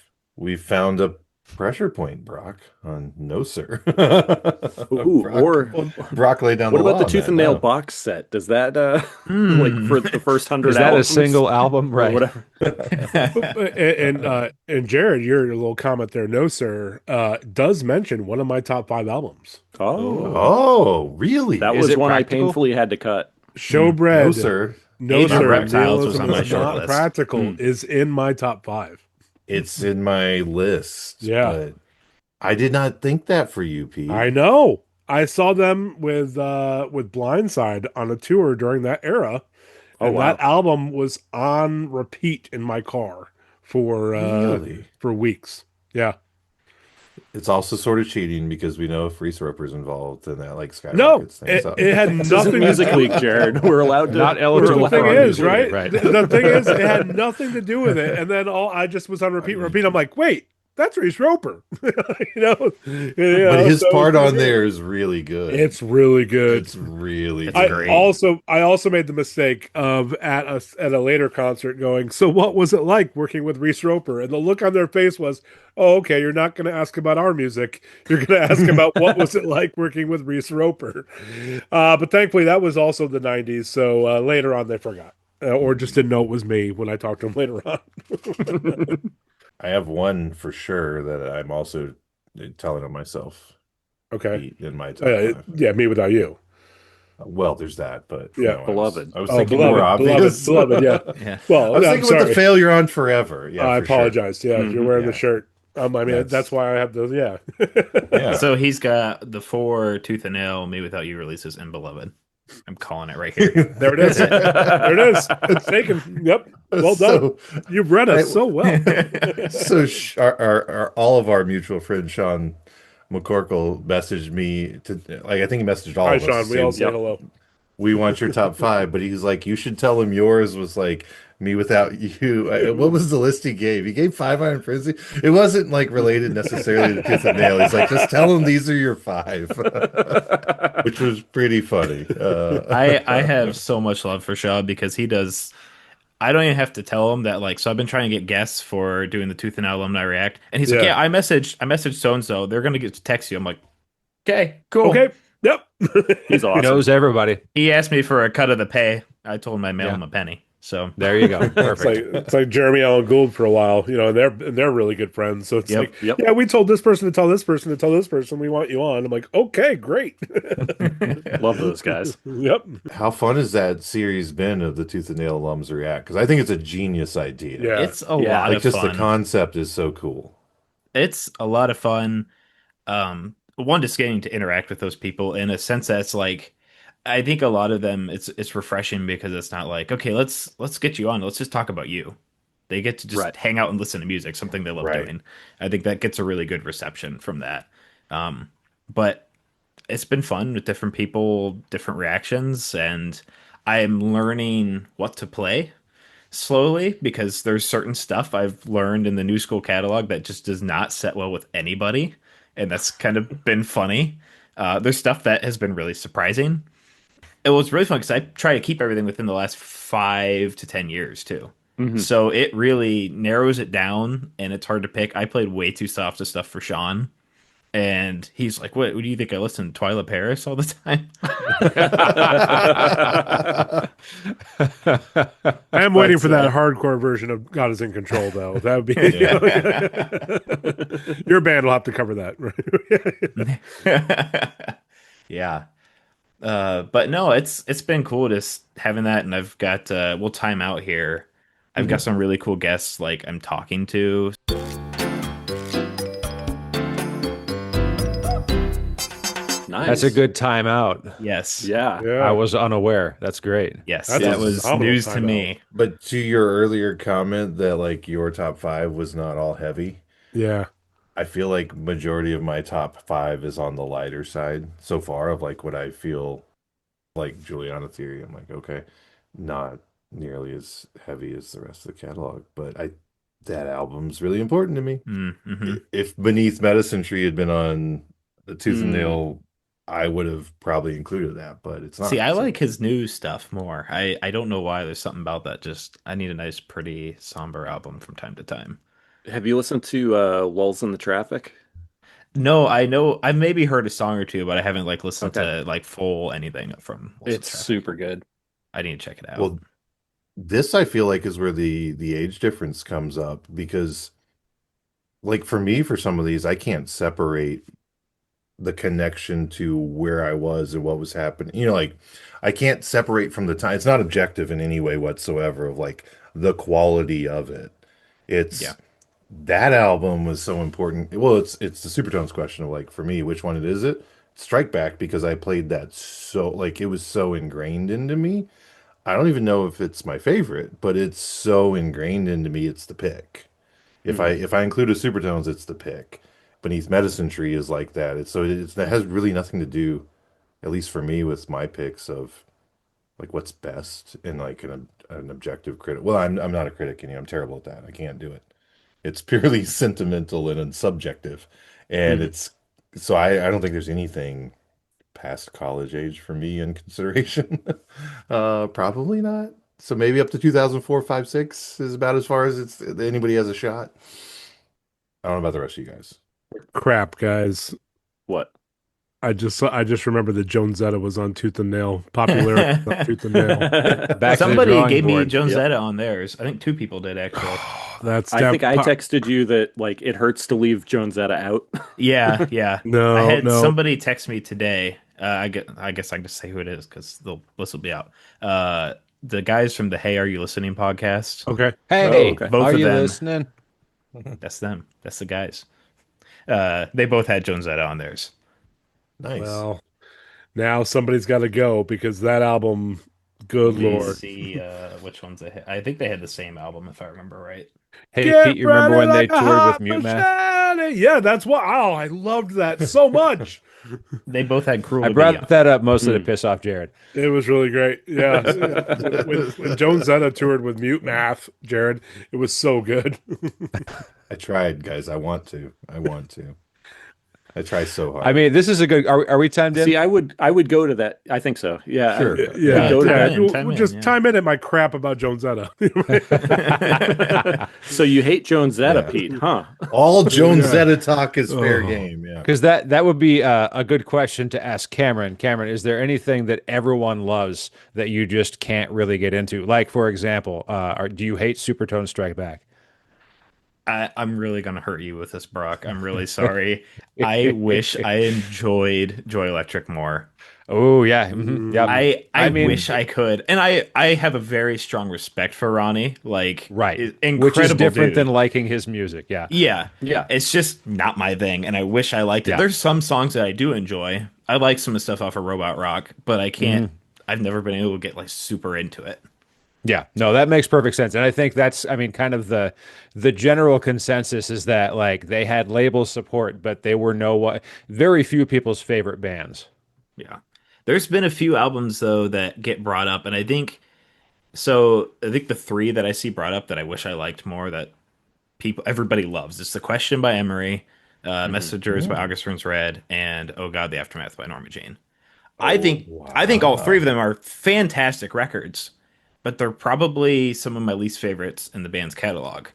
found a pressure point, Brock, on No Sir. Ooh, Brock laid down what the law about the on Tooth that and Nail now. box set? Does that like for the first 100 Is that albums? a single album? Or Right. whatever. And Jared, your little comment there, no sir, does mention one of my top 5 albums. Oh, Oh, really? that Is was it one practical? I painfully had to cut. Showbread. No Sir. No, Age of sir. Reptiles was Nihilism on my is short not list. practical is in my top 5. It's in my list. Yeah. But I did not think that for you, Pete. I know. I saw them with Blindside on a tour during that era, Oh, and wow. that album was on repeat in my car for Really? for weeks. Yeah. It's also sort of cheating because we know if Reese Roper's involved, then that like No, skyrockets things up. it had This is a nothing. music league, Jared. We're allowed to. Not eligible The for thing our is, music, right? right. The thing is, it had nothing to do with it, and then I just was on repeat. I'm like, wait, that's Reese Roper. But his so part it's on weird. there is really good. It's really good. It's really It's good. great. I also made the mistake of at a later concert going, so what was it like working with Reese Roper? And the look on their face was, oh, okay, you're not going to ask about our music. You're going to ask about what was it like working with Reese Roper. But thankfully, that was also the 90s. So later on, they forgot or just didn't know it was me when I talked to them later on. I have one for sure that I'm also telling on myself. Okay. In my top 5. Yeah, me without you. Well, there's that, but Yeah, Beloved. I was Oh, thinking beloved, more obvious. beloved, yeah. Yeah. Well, I was I'm thinking with sorry. the failure on forever. Yeah, I for sure. apologize. Yeah, you're wearing Yeah. the shirt. I mean, that's why I have the Yeah. So he's got the 4 Tooth and Nail, Me Without You releases, and Beloved. I'm calling it right here. There it is. There it is. It's taken. Yep. Well done. You read us so well. So our all of our mutual friend Sean McCorkle messaged me to I think he messaged all Hi, of us. Sean. We saying, all say hello. we want your top 5, but he's like, you should tell him yours was like Me Without You. What was the list he gave? He gave 5 Iron Frenzy. It wasn't like related necessarily to Tooth and Nail. He's like, just tell him these are your 5, which was pretty funny. I have so much love for Shaw because he does. I don't even have to tell him that. Like, so I've been trying to get guests for doing the Tooth and Nail Alumni React, and he's like, Yeah. "Yeah, I messaged so and so. They're gonna get to text you." I'm like, "Okay, cool." Okay. Yep. He's He awesome. knows everybody. He asked me for a cut of the pay. I told him I mail Yeah. him a penny. So There you go. It's Perfect. like Jeremy Allen Gould for a while, and they're really good friends. So it's Yep. like, Yep. yeah, we told this person to tell this person to tell this person we want you on. I'm like, okay, great. Love those guys. Yep. How fun has that series been of the Tooth and Nail alums react? Because I think it's a genius idea. Yeah. it's a Yeah, lot Like of just fun. the concept is so cool. It's a lot of fun. One, just getting to interact with those people in a sense that's like, I think a lot of them, it's refreshing because it's not like, okay, let's get you on. Let's just talk about you. They get to just Right. hang out and listen to music, something they love Right. doing. I think that gets a really good reception from that. But it's been fun with different people, different reactions, and I'm learning what to play slowly because there's certain stuff I've learned in the new school catalog that just does not set well with anybody, and that's kind of been funny. There's stuff that has been really surprising. It was really fun because I try to keep everything within the last 5 to 10 years too. So it really narrows it down, and it's hard to pick. I played way too soft of stuff for Sean, and he's like, "What do you think? I listen to Twyla Paris all the time?" I am waiting for that hardcore version of God is in Control, though. That would be your band will have to cover that. Yeah. But no, it's been cool just having that, and I've got we'll time out here. I've got some really cool guests like I'm talking to. That's a Nice. good timeout. Yes. Yeah. I Yeah, was unaware. That's great. Yes, That's that a was phenomenal news to timeout. me. But to your earlier comment that like your top five was not all heavy, yeah. I feel like majority of my top five is on the lighter side so far of like what I feel like Juliana Theory. I'm like, okay, not nearly as heavy as the rest of the catalog, but I that album's really important to me. Mm-hmm. If Beneath Medicine Tree had been on the Tooth and Mm. Nail, I would have probably included that, but it's See, not. I So like his new stuff more. I don't know why. There's something about that. Just I need a nice, pretty, somber album from time to time. Have you listened to Lulls in the Traffic? No, I know I maybe heard a song or two, but I haven't like listened Okay. to like full anything from Wilson It's Traffic. super good. I need to check it out. well, this I feel like is where the age difference comes up because like for me, for some of these, I can't separate the connection to where I was and what was happening. Like I can't separate from the time. It's not objective in any way whatsoever of like the quality of it. Yeah. It's that album was so important. Well, it's the Supertones question of like for me, which one it is it? Strike Back because I played that so like it was so ingrained into me. I don't even know if it's my favorite, but it's so ingrained into me, it's the pick. Hmm. If I include a Supertones, it's the pick. Beneath Medicine Tree is like that. That has really nothing to do, at least for me, with my picks of like what's best in like an objective critic. Well, I'm not a critic anymore. I'm terrible at that. I can't do it. It's purely sentimental and subjective, and Hmm. it's so I don't think there's anything past college age for me in consideration. Probably not. So maybe up to 2004, 5, 6 is about as far as anybody has a shot. I don't know about the rest of you guys. Crap, guys. What? I just remember that Jonesetta was on Tooth and Nail. Popularity on Tooth and Nail. Back to the Somebody drawing gave me board. Joan Yep. Zeta on theirs. I think two people did actually. That's I think I texted you that like it hurts to leave Jonesetta out. Yeah, yeah. I No, had no. somebody text me today. I guess I can just say who it is because this will be out. The guys from the Hey Are You Listening podcast. Okay. Hey, okay. Both are of you them. listening? That's them. That's the guys. They both had Joan Zeta on theirs. Nice. Well, now somebody's got to go because that album, good Let me Lord. see which ones they had. I think they had the same album if I remember right. Hey, Get Pete, you remember ready when they like a toured with hot Mute Math? machete. Yeah, that's what. Oh, I loved that so much. They both had Cruel I to Be brought Young. that up mostly to Hmm. piss off Jared. It was really great. Yeah. When Joan Zetta toured with Mute Math, Jared, it was so good. I tried, guys. I want to. I want to. I try so hard. I mean, this is a good. Are we timed in? See, I would go to that. I think so. Yeah. Sure. Yeah, Go to yeah. that. Time We'll in, just yeah. time in at my crap about Joan Zetta. So you hate Jonesetta, Yeah. Pete, huh? All Joan Yeah. Zetta talk is fair Oh. game. Yeah. Because that would be a good question to ask Cameron. Cameron, is there anything that everyone loves that you just can't really get into? Like, for example, do you hate Supertone Strike Back? I'm really gonna hurt you with this, Brock. I'm really sorry. I wish I enjoyed Joy Electric more. Oh yeah, yeah. I mean, wish I could, and I have a very strong respect for Ronnie. Like, right, incredible which is different dude. than liking his music. Yeah, Yeah, Yeah. it's just not my thing, and I wish I liked it. Yeah. There's some songs that I do enjoy. I like some of the stuff off of Robot Rock, but I can't. I've never been able to get like super into it. yeah. No, that makes perfect sense, and I think that's, I mean, kind of the general consensus is that like they had label support, but they were very few people's favorite bands. Yeah. There's been a few albums though that get brought up, and I think so. I think the three that I see brought up that I wish I liked more that everybody loves. It's The Question by Emery, Messengers by August Burns Red, and Oh God, The Aftermath by Norma Jean. I think all three of them are fantastic records, but they're probably some of my least favorites in the band's catalog.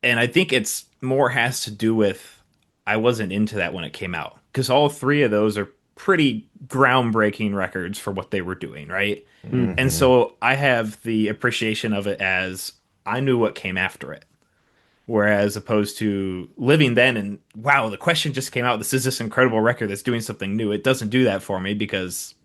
And I think it's more has to do with I wasn't into that when it came out because all three of those are pretty groundbreaking records for what they were doing, right? And so I have the appreciation of it as I knew what came after it. Whereas opposed to living then and wow, the question just came out. This is this incredible record that's doing something new. It doesn't do that for me because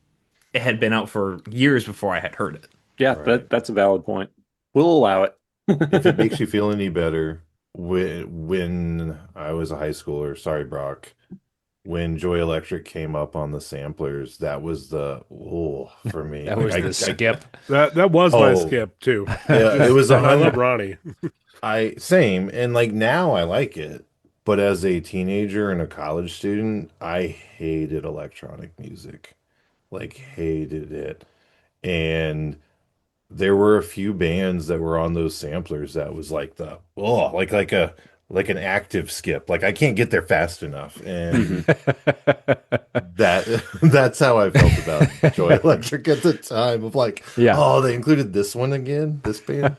it had been out for years before I had heard it. Yeah, Right. that's a valid point. We'll allow If it makes it. you feel any better, when I was a high schooler, sorry, Brock, when Joy Electric came up on the samplers, that was the oh for me. That was the skip. That was my oh skip too. yeah, it was a And I love hundred. Ronnie. I same and like now I like it, but as a teenager and a college student, I hated electronic music, like hated it, and there were a few bands that were on those samplers that was like the oh like an active skip. Like I can't get there fast enough. And Mhm. that that's how I felt about Joy Electric at the time of like, Yeah. oh, they included this one again, this band.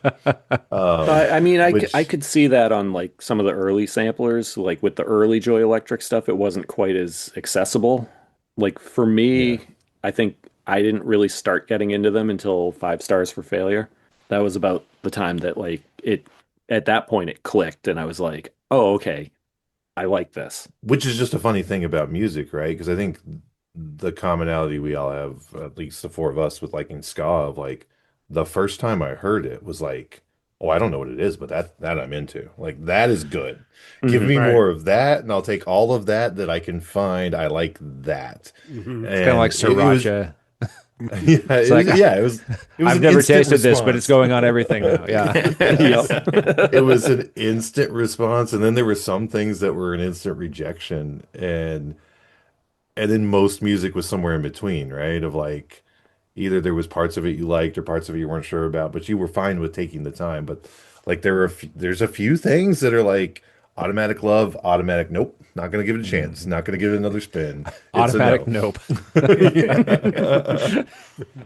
I mean, I Which could see that on like some of the early samplers, like with the early Joy Electric stuff, it wasn't quite as accessible. Like for yeah. me, I think I didn't really start getting into them until Five Stars for Failure. That was about the time that like it at that point it clicked and I was like, "Oh, okay. I like this." Which is just a funny thing about music, right? Because I think the commonality we all have, at least the four of us, with liking ska, of like the first time I heard it was like, oh, I don't know what it is, but that I'm into. Like that is good. Give Hmm. me Right. more of that, and I'll take all of that that I can find. I like that, Hmm. It's kind of like and it was sriracha. yeah, It's like it was I've an never instant tasted this, but it's response. going on everything now. Yeah. It Yep. was an instant response, and then there were some things that were an instant rejection, and then most music was somewhere in between, right? Of like either there was parts of it you liked or parts of it you weren't sure about, but you were fine with taking the time. But like there's a few things that are like automatic love, automatic nope, not gonna give it a chance, not gonna give it another spin. It's a Automatic no. nope. Yeah.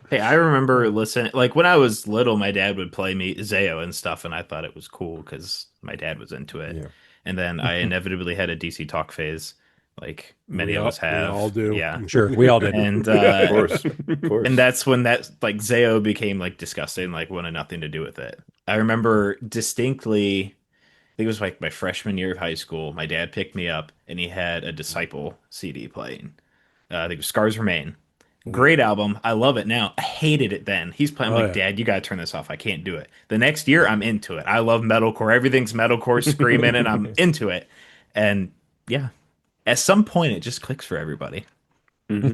Hey, I remember listening, like when I was little, my dad would play me Zayo and stuff, and I thought it was cool because my dad was into it. Yeah. And then I inevitably had a DC Talk phase, like many of us We all have. do. Yeah. Sure, we all did. And Of course. Of course. and that's when that like Zayo became like disgusting, like wanted nothing to do with it. I remember distinctly, I think it was like my freshman year of high school. My dad picked me up and he had a Disciple CD playing. I think it was Scars Remain. Great album. I love it now. I hated it then. He's playing. I'm Oh like, yeah. Dad, you gotta turn this off. I can't do it. The next year, I'm into it. I love metalcore. Everything's metalcore, screaming, and I'm into it. And yeah, at some point, it just clicks for everybody. Hmm.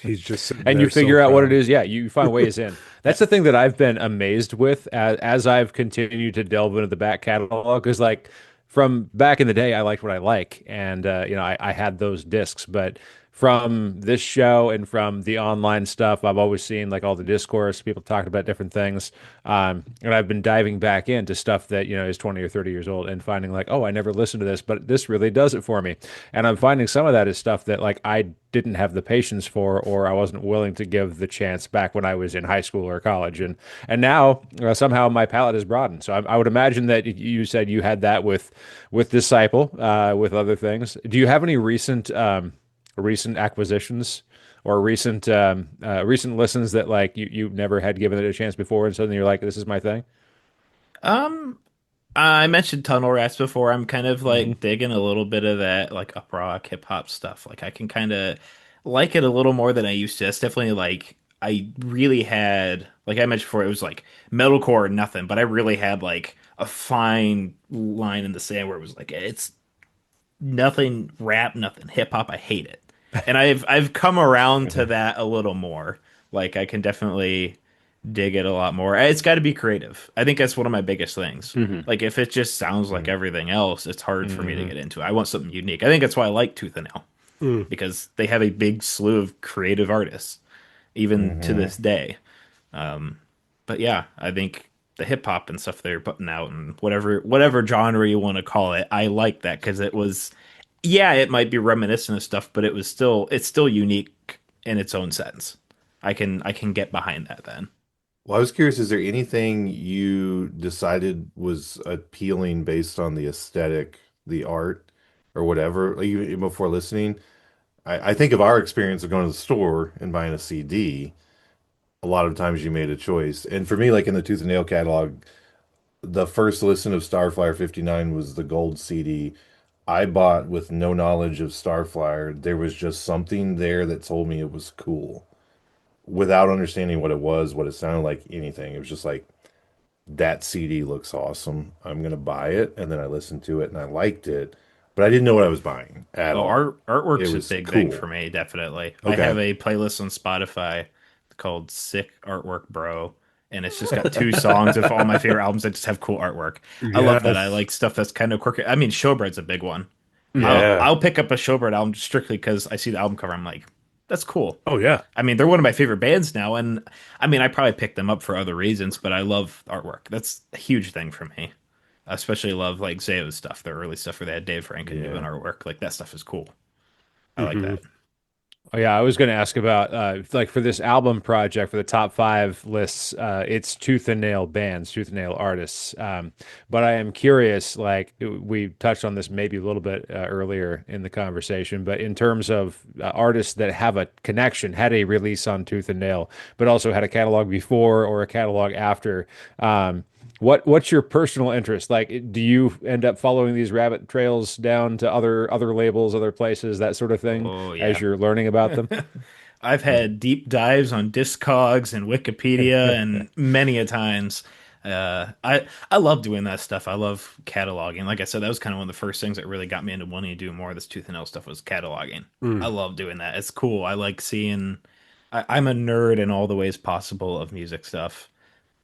He's just sitting And there you figure so out what it proud. is. Yeah, you find ways in. That's the thing that I've been amazed with as I've continued to delve into the back catalog. Because like from back in the day, I liked what I like, and I had those discs. But from this show and from the online stuff, I've always seen like all the discourse, people talking about different things, and I've been diving back into stuff that is 20 or 30 years old and finding like, oh, I never listened to this, but this really does it for me. And I'm finding some of that is stuff that like I didn't have the patience for, or I wasn't willing to give the chance back when I was in high school or college. And now somehow my palate has broadened. So I would imagine that you said you had that with Disciple, with other things. Do you have any recent acquisitions or recent listens that like you never had given it a chance before, and suddenly you're like, this is my thing? Um, I mentioned Tunnel Rats before. I'm kind of Hmm. like digging a little bit of that like up rock hip hop stuff. Like I can kind of like it a little more than I used to. That's definitely like I really had like I mentioned before. It was like metalcore or nothing, but I really had like a fine line in the sand where it was like it's nothing rap, nothing hip hop. I hate it, and I've come around to that a little more. Like I can definitely dig it a lot more. It's got to be creative. I think that's one of my biggest things. Hmm. Like if it just sounds like Mhm. everything else, it's hard for me to Hmm. get into. I want something unique. I think that's why I like Tooth and Nail Mm. because they have a big slew of creative artists, even to Mhm. this day. But yeah, I think the hip hop and stuff they're putting out and whatever genre you want to call it, I like that because it was, yeah, it might be reminiscent of stuff, but it's still unique in its own sense. I can get behind that then. Well, I was curious, is there anything you decided was appealing based on the aesthetic, the art, or whatever, like, even before listening? I think of our experience of going to the store and buying a CD. A lot of times you made a choice. And for me, like in the Tooth and Nail catalog, the first listen of Starflyer 59 was the gold CD I bought with no knowledge of Starflyer. There was just something there that told me it was cool. without understanding what it was, what it sounded like, anything. It was just like, that CD looks awesome. I'm gonna buy it. And then I listened to it and I liked it, but I didn't know what I was buying at Oh, all. artwork's It a was big thing cool. for me, definitely. I have Okay. a playlist on Spotify called Sick Artwork Bro, and it's just got two songs of all my favorite albums that just have cool artwork. I love that. I Yes. like stuff that's kind of quirky. I mean, Showbread's a big one. Yeah. I'll pick up a Showbread album strictly because I see the album cover. I'm like, that's cool. Oh yeah. I mean, they're one of my favorite bands now, and I mean, I probably picked them up for other reasons, but I love artwork. That's a huge thing for me. I especially love like Zayo's stuff, their early stuff where they had Dave Franken doing Yeah. artwork. Like that stuff is cool. I like Hmm. that. Oh yeah, I was going to ask about like for this album project for the top five lists. It's tooth and nail bands, tooth and nail artists. But I am curious. Like we touched on this maybe a little bit earlier in the conversation, but in terms of artists that have a connection, had a release on Tooth and Nail, but also had a catalog before or a catalog after. What's your personal interest? Like, do you end up following these rabbit trails down to other labels, other places, that sort of thing, Oh as yeah. you're learning about them? I've had deep dives on Discogs and Wikipedia and many a times. I love doing that stuff. I love cataloging. Like I said, that was kind of one of the first things that really got me into wanting to do more of this tooth and nail stuff was cataloging. I Mm. love doing that. It's cool. I like seeing. I'm a nerd in all the ways possible of music stuff.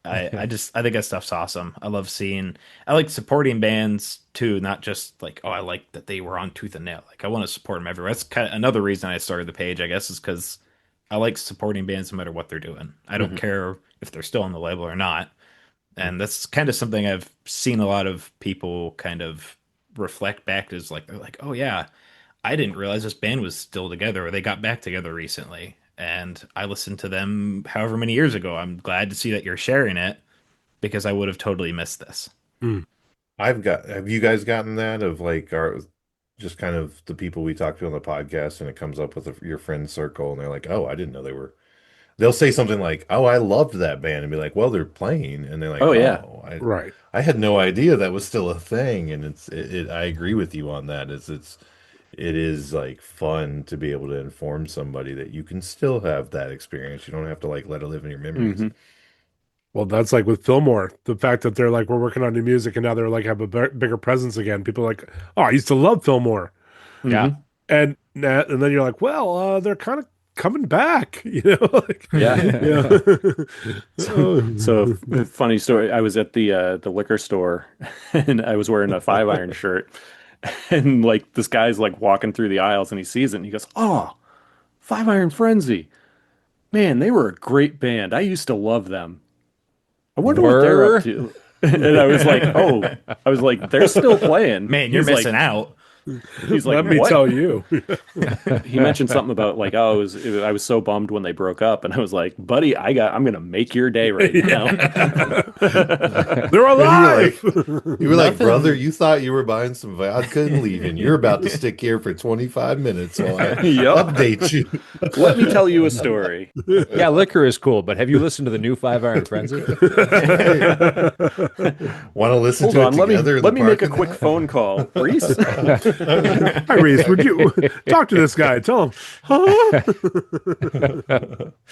I think that stuff's awesome. I like supporting bands too, not just like, oh, I like that they were on Tooth and Nail. Like I want to support them everywhere. That's kind of another reason I started the page, I guess, is because I like supporting bands no matter what they're doing. I don't Mhm. care if they're still on the label or not. And that's kind of something I've seen a lot of people kind of reflect back is like they're like, oh yeah, I didn't realize this band was still together or they got back together recently. And I listened to them however many years ago. I'm glad to see that you're sharing it because I would have totally missed this. Mm. Have you guys gotten that of like our just kind of the people we talk to on the podcast and it comes up with your friend circle and they're like, oh, I didn't know they were. They'll say something like, oh, I loved that band and be like, well, they're playing. And they're like, Oh yeah. oh, Right. I had no idea that was still a thing. And I agree with you on that. It is like fun to be able to inform somebody that you can still have that experience. You don't have to like let it live in your memories. Hmm. Well, that's like with Fillmore, the fact that they're like we're working on new music and now they're like have a bigger presence again. People are like, oh, I used to love Fillmore, Yeah. Hmm. and then you're like, well, they're kind of coming back, like, Yeah. yeah. So funny story. I was at the liquor store and I was wearing a 5 iron shirt and like this guy's like walking through the aisles and he sees it and he goes, "Oh, 5 Iron Frenzy. Man, they were a great band. I used to love them. I wonder what they're Were? up to." And I was like, they're still playing. Man, you're He's like, missing out. he's like, Let me what? tell you. He mentioned something about like, oh, I was so bummed when they broke up, and I was like, buddy, I'm gonna make your day right now. They're alive. You were like, brother, you thought you were buying some vodka and leaving. You're about to stick here for 25 minutes while I Yep. update you. Let me tell you a story. Yeah, liquor is cool, but have you listened to the new 5 Iron Frenzy? Want to listen Hold to on, it together in let the me make a parking quick lot? phone call, Reese. Hi, Reese. Would you talk to this guy? Tell him, huh?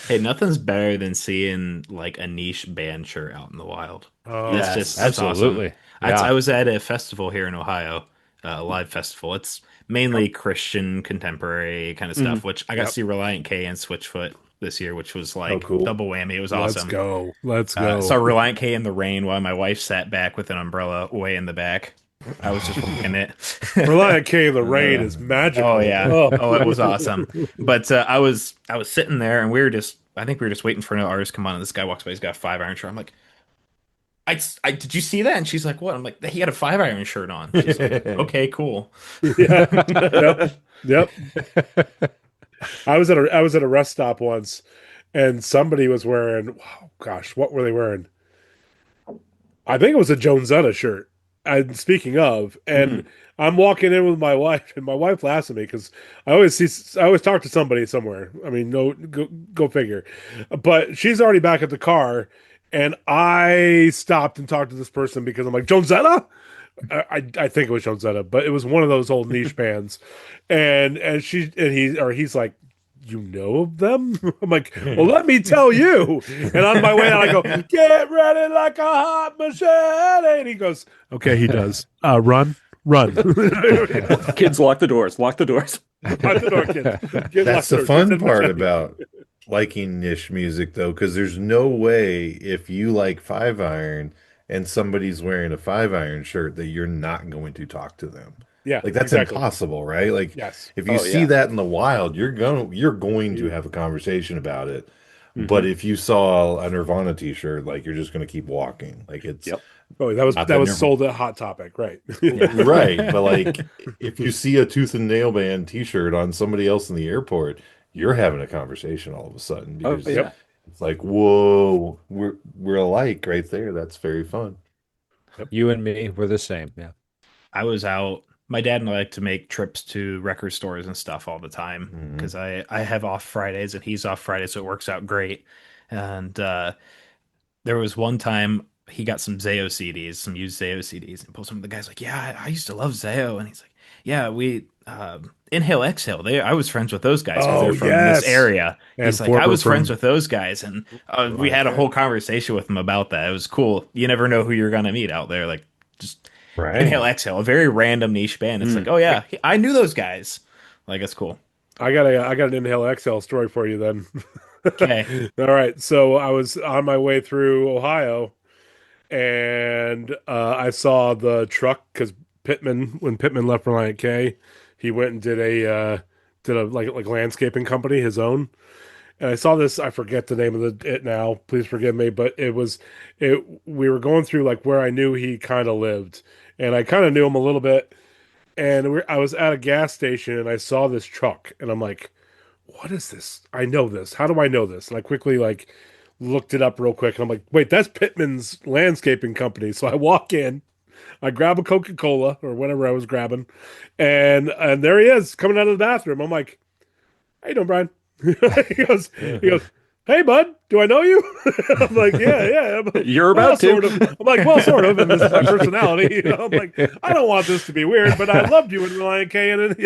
Hey, nothing's better than seeing like a niche band shirt out in the wild. Oh, That's Yes, just that's absolutely. awesome. Yeah. I was at a festival here in Ohio, a live festival. It's mainly Christian contemporary kind of stuff, which I got to see Reliant K and Switchfoot this year, which was like cool. double whammy. It was Let's awesome. go. Let's go. Saw Reliant K in the rain while my wife sat back with an umbrella way in the back. I was just looking at it. Reliant K in the rain is magical. Oh yeah. Oh, it was awesome. But I was sitting there and I think we were just waiting for another artist to come on and this guy walks by, he's got a 5 Iron shirt. I'm like, I did you see that? And she's like, what? I'm like, he had a 5 Iron shirt on. She's like, okay, cool. Yeah. Yep. I was at a rest stop once and somebody was wearing, oh gosh, what were they wearing? I think it was a Jonesetta shirt. And speaking of, and I'm walking in with my wife, and my wife laughs at me because I always talk to somebody somewhere. I mean, no, go figure. But she's already back at the car, and I stopped and talked to this person because I'm like, Jonesetta? I think it was Jonesetta, but it was one of those old niche bands, and he's like, you know of them? I'm like, well, let me tell you. And on my way out, I go, get ready like a hot machete. And he goes, okay, he does. Run, run. Kids, lock the doors. Lock the doors. Lock the door, kids. Kids, lock That's the doors. fun It's part machete. about liking niche music, though, because there's no way if you like Five Iron and somebody's wearing a Five Iron shirt that you're not going to talk to them. Yeah, Like that's exactly. impossible, right? Like Yes. if you Oh, see yeah. that in the wild, you're going to have a conversation about it. But Hmm. if you saw a Nirvana t-shirt, like you're just going to keep walking. Like it's Yep. Oh, that was not that that was Nirvana. sold at Hot Topic, right? Right, but like if you see a Tooth and Nail Band t-shirt on somebody else in the airport, you're having a conversation all of a sudden Oh, because yeah. Yep. it's like, whoa, we're alike right there. That's very fun. You and me, we're the same. Yeah. I was out. My dad and I like to make trips to record stores and stuff all the time Mhm. because I have off Fridays and he's off Fridays, so it works out great. And there was one time he got some Zayo CDs, some used Zayo CDs, and pulled some of the guys like, yeah, I used to love Zayo, and he's like, yeah, we Inhale Exhale. I was friends with those guys because Oh, they're from this yes. area. And He's like, I former was friends from with those guys, and we had a okay. whole conversation with him about that. It was cool. You never know who you're gonna meet out there. Like just Inhale Right. Exhale, a very random niche band. It's like, Mm. oh yeah, I knew those guys. Like it's cool. I got an Inhale Exhale story for you then. Okay. All right. So I was on my way through Ohio and I saw the truck because when Pittman left Reliant K, he went and did a like landscaping company, his own. And I saw this, I forget the name of it now. Please forgive me, but it we were going through like where I knew he kind of lived. And I kind of knew him a little bit. And I was at a gas station and I saw this truck and I'm like, what is this? I know this. How do I know this? And I quickly like looked it up real quick. And I'm like, wait, that's Pittman's landscaping company. So I walk in, I grab a Coca-Cola or whatever I was grabbing, and there he is coming out of the bathroom. I'm like, how you doing, Brian? he goes, he goes, hey bud, do I know you? I'm like, yeah. I'm like, You're well, about to. sort of. I'm like, well, sort of, and this is my personality. I'm like, I don't want this to be weird, but I loved you in Reliant K, and and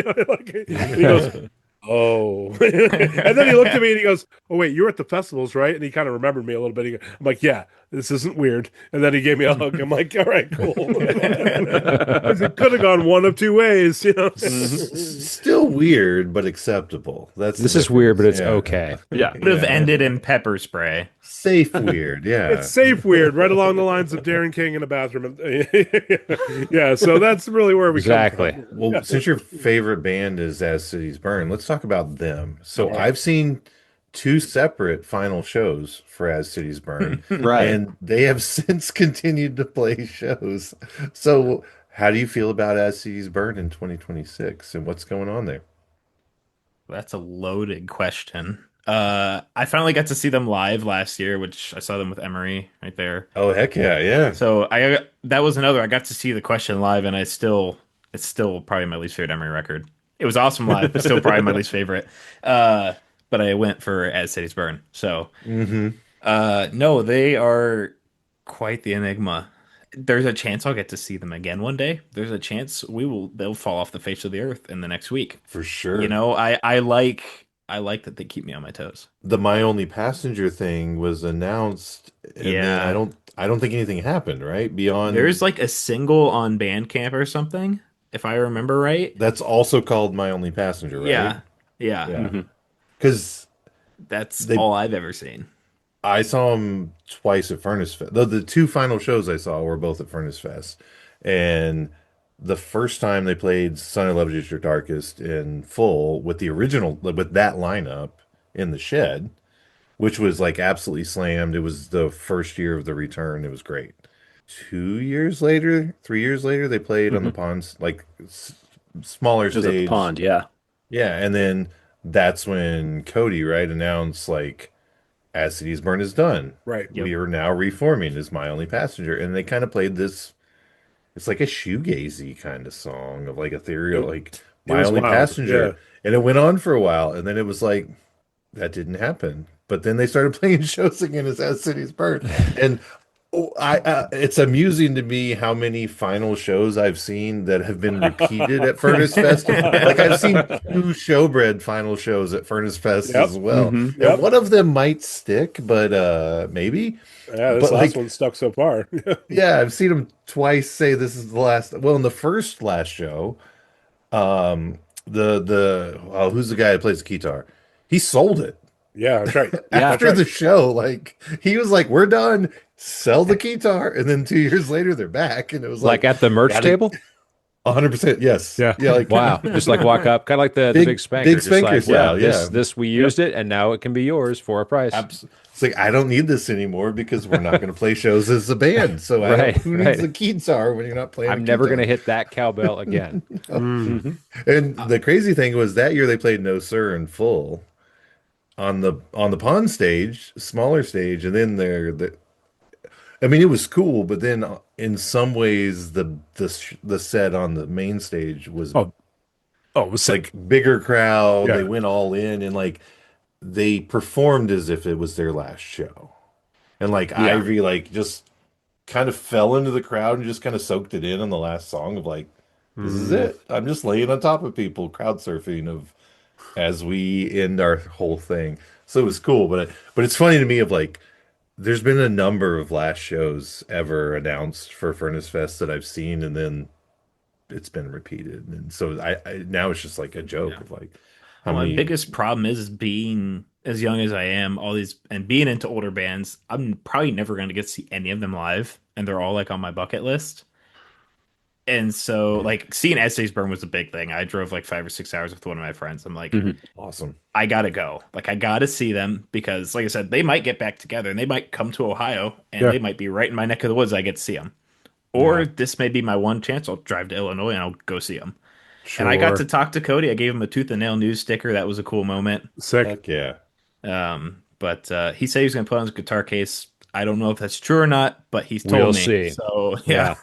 he goes, oh, and then he looked at me and he goes, oh wait, you were at the festivals, right? And he kind of remembered me a little bit. I'm like, yeah, this isn't weird. And then he gave me a hug. I'm like, all right, cool. Because it could have gone one of two ways. Still weird, but acceptable. That's the This is weird, but difference. it's Yeah. okay. Yeah. Would have ended in pepper spray. Safe weird. Yeah. It's safe weird, right along the lines of Darren King in a bathroom. Yeah, so that's really where we Exactly. come from. Well, since your favorite band is As Cities Burn, let's talk about them. So Okay. I've seen two separate final shows for As Cities Burn, Right. and they have since continued to play shows. So how do you feel about As Cities Burn in 2026 and what's going on there? That's a loaded question. I finally got to see them live last year, which I saw them with Emery right there. Oh, heck yeah, yeah. So that was another. I got to see the Question live, and it's still probably my least favorite Emery record. It was awesome live, but still probably my least favorite. But I went for As Cities Burn. So Hmm. no, they are quite the enigma. There's a chance I'll get to see them again one day. There's a chance they'll fall off the face of the earth in the next week. For sure. You know, I like that they keep me on my toes. The My Only Passenger thing was announced, and then Yeah. I don't think anything happened, right? Beyond There's like a single on Bandcamp or something, if I remember right. that's also called My Only Passenger, right? Yeah. Yeah. Yeah. Mhm. Because That's They- all I've ever seen. I saw them twice at Furnace Fest. The two final shows I saw were both at Furnace Fest. And the first time they played Sun of Love Is Your Darkest in full with the original, with that lineup in the shed, which was like absolutely slammed. It was the first year of the return. It was great. 2 years later, 3 years later, they played on the Mhm. ponds, like smaller Just at the stage. pond. Yeah. Yeah. And then that's when Cody, right, announced like, As Cities Burn is done. Right. Yep. We are now reforming as My Only Passenger. And they kind of played this, it's like a shoegazy kind of song of like ethereal, like My was Only wild, Passenger. yeah. And it went on for a while. And then it was like, that didn't happen. But then they started playing shows again as Cities Burn. And Oh, it's amusing to me how many final shows I've seen that have been repeated at Furnace Fest. Like I've seen 2 Showbread final shows at Furnace Fest Yep. as well. Mhm. And one of them might stick, but maybe. Yeah, this But last like, one stuck so far. yeah, I've seen them twice say this is the last. Well, in the first last show, who's the guy that plays the guitar? He sold it. Yeah, that's right. Yeah. After the show, like he was like, "We're done. Sell the guitar," and then 2 years later, they're back, and it was Like at the merch gotta- table? 100%, yes, Yeah. like Wow. Just like walk up, kind of like the big spanker. big Just spanker like, style, yeah. This we used it, and now it can be yours for a price. It's like I don't need this anymore because we're not going to play shows as a band. So who needs a guitar when you're not playing? I'm never going to hit that cowbell again. And the crazy thing was that year they played No Sir in full on the pond stage, smaller stage, and then I mean, it was cool, but then in some ways the set on the main stage was it was like bigger crowd. Yeah. They went all in and like they performed as if it was their last show. And like Ivy like just kind of fell into the crowd and just kind of soaked it in on the last song of like, this is it. I'm just laying on top of people, crowd surfing as we end our whole thing. So it was cool, but it's funny to me of like there's been a number of last shows ever announced for Furnace Fest that I've seen, and then it's been repeated, and so I now it's just like a joke of like how My many. biggest problem is being as young as I am, all these and being into older bands. I'm probably never going to get to see any of them live, and they're all like on my bucket list. And so, like, seeing As Days Burn was a big thing. I drove like 5 or 6 hours with one of my friends. I'm like, Awesome. I gotta go. Like, I gotta see them because, like I said, they might get back together and they might come to Ohio and they might be right in my neck of the woods. I get to see them, or this may be my one chance. I'll drive to Illinois and I'll go see them. Sure. And I got to talk to Cody. I gave him a Tooth and Nail news sticker. That was a cool moment. Sick. Heck yeah. But he said he was going to put on his guitar case. I don't know if that's true or not, but he's told We'll me. see. So yeah.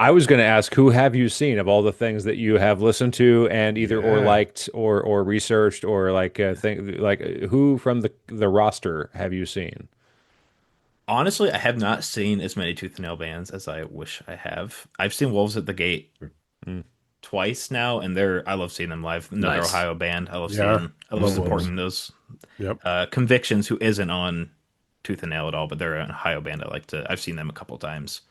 I was going to ask, who have you seen of all the things that you have listened to and either or liked or researched or like who from the roster have you seen? Honestly, I have not seen as many Tooth and Nail bands as I wish I have. I've seen Wolves at the Gate twice now, and I love seeing them live. Another Nice. Ohio band. I love Love supporting those. Yep. Convictions, who isn't on Tooth and Nail at all, but they're an Ohio band. I've seen them a couple times.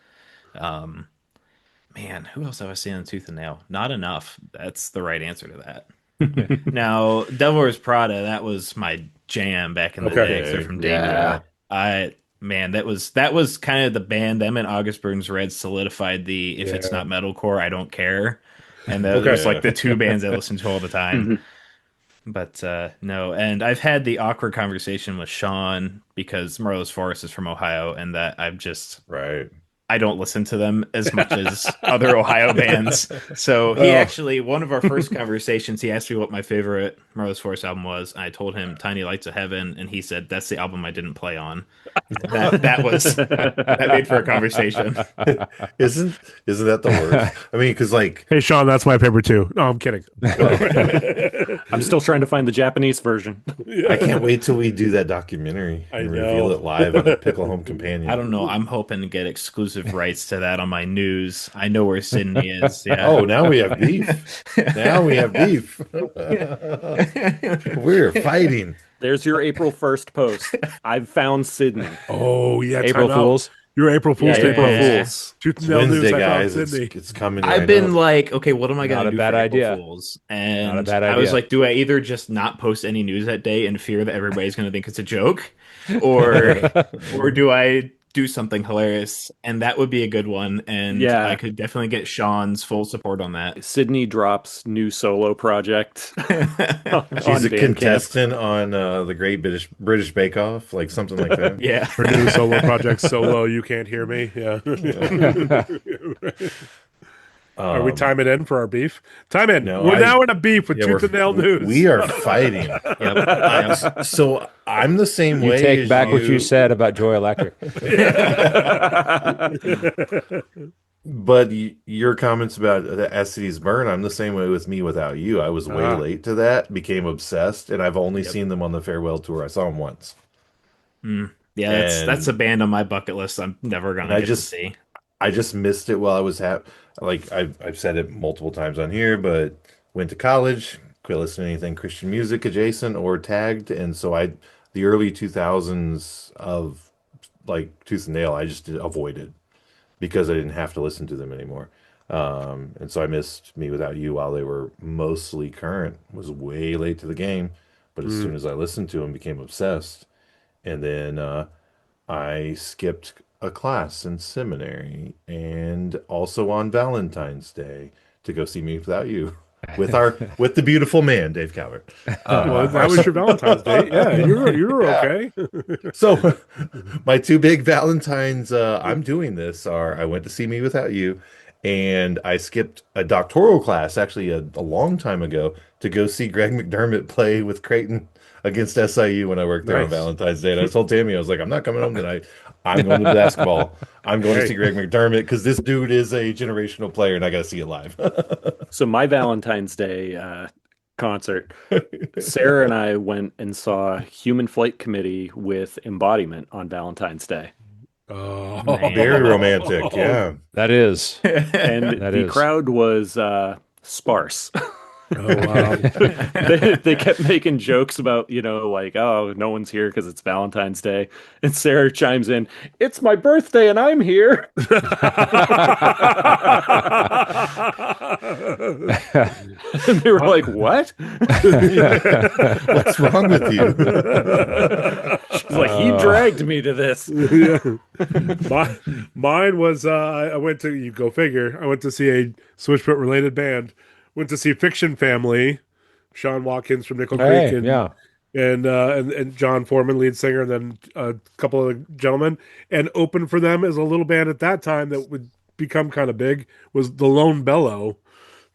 Man, who else have I seen on Tooth and Nail? Not enough. That's the right answer to that. Now, Devil Wears Prada, that was my jam back in the day. 'Cause they're from Dayton. That was kind of the band. Them and August Burns Red solidified the if it's not metalcore, I don't care. And that was like the two bands I listened to all the time. But no, and I've had the awkward conversation with Sean because Marlowe's Forest is from Ohio, and that I don't listen to them as much as other Ohio bands. So he actually, one of our first conversations, he asked me what my favorite Marlowe's Forest album was. And I told him Tiny Lights of Heaven, and he said, that's the album I didn't play on. That made for a conversation. Isn't that the worst? I mean, because like, Hey, Sean, that's my paper too. No, I'm kidding. I'm still trying to find the Japanese version. I can't wait till we do that documentary and reveal it live on the Pickle Home Companion. I don't know. I'm hoping to get exclusive rights to that on my news. I know where Sydney is. Yeah. Oh, now we have beef. Now we have beef. We're fighting. There's your April 1st post. I've found Sydney. Oh, yeah. April time out. Fools. Your April Fool's Yeah, Day April post. Fools. Tooth and Nail news. Wednesday, I found guys. Sydney. It's coming. I've right been up. like, okay, what am I going Not to a do bad for April idea. Fools? And Not a bad I was idea. like, do I either just not post any news that day in fear that everybody's going to think it's a joke, or do I do something hilarious? And that would be a good one. And Yeah. I could definitely get Sean's full support on that. Sydney drops new solo project. She's a contestant on the Great British Bake Off, like something like that. Yeah. Her new solo project, Solo, You Can't Hear Me. Yeah. Are we timing in for our beef? Time in. No, We're now in a beef with Tooth and Nail news. We are fighting. So I'm the same You way. take as back what you said about Joy Electric. But your comments about the As Cities Burn, I'm the same way with Me Without You. I was way late to that, became obsessed, and I've only seen them on the farewell tour. I saw them once. Yeah, that's a band on my bucket list. I'm never gonna get to see. I just missed it while I was like I've said it multiple times on here, but went to college, quit listening to anything Christian music adjacent or tagged, and so the early 2000s of like Tooth and Nail I just avoided because I didn't have to listen to them anymore. And so I missed Me Without You while they were mostly current. Was way late to the game, but as soon as I listened to them, became obsessed. And then I skipped a class in seminary and also on Valentine's Day to go see Me Without You with the beautiful man, Dave Calvert. Well, that was your Valentine's Day. Yeah, you're okay. So my two big Valentines I'm doing this are I went to see Me Without You and I skipped a doctoral class actually a long time ago to go see Greg McDermott play with Creighton against SIU when I worked there on Valentine's Day. And I told Tammy, I was like, I'm not coming home tonight. I'm going to basketball. I'm going to see Greg McDermott because this dude is a generational player and I got to see it live. So my Valentine's Day concert, Sarah and I went and saw Human Flight Committee with Embodiment on Valentine's Day. Oh, very romantic. Yeah, that is. And the crowd was sparse. Oh, wow. They kept making jokes about, like, oh, no one's here because it's Valentine's Day. And Sarah chimes in, it's my birthday and I'm here. And they were like, what? What's wrong with you? She's like, he dragged me to this. Mine was, I went to, you go figure, I went to see a Switchfoot related band. Went to see Fiction Family, Sean Watkins from Nickel Creek, and John Foreman, lead singer, and then a couple of gentlemen, and opened for them as a little band at that time that would become kind of big was the Lone Bellow.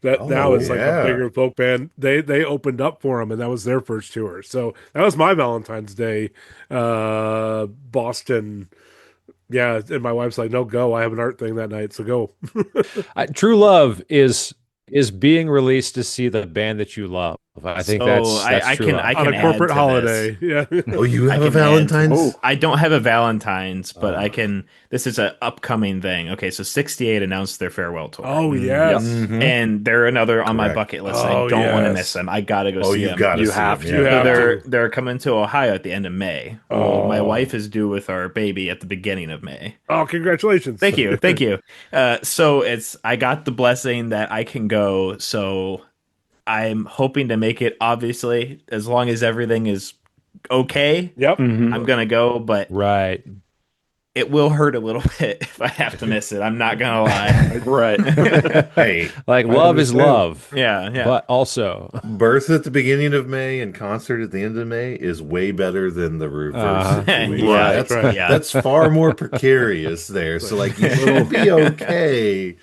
That now is like a bigger folk band. They opened up for them, and that was their first tour. So that was my Valentine's Day, Boston. Yeah, and my wife's like, "No, go! I have an art thing that night, so go." True love is being released to see the band that you love. I think that's true. I can on a corporate holiday. This. Yeah. Oh, you have a Valentine's? I don't have a Valentine's, but I can. This is an upcoming thing. Okay, so 68 announced their farewell tour. Oh yes, Mm-hmm. And they're another on my bucket list. I don't want to miss them. I gotta go see them. You have to. Yeah. They're coming to Ohio at the end of May. Well, my wife is due with our baby at the beginning of May. Oh, congratulations! Thank you. So I got the blessing that I can go. So I'm hoping to make it, obviously, as long as everything is okay. Yep. I'm going to go, but right. It will hurt a little bit if I have to miss it. I'm not going to lie. Right. Hey, like love is love. Yeah. But also birth at the beginning of May and concert at the end of May is way better than the reverse. That's far more precarious there. So like you'll be okay.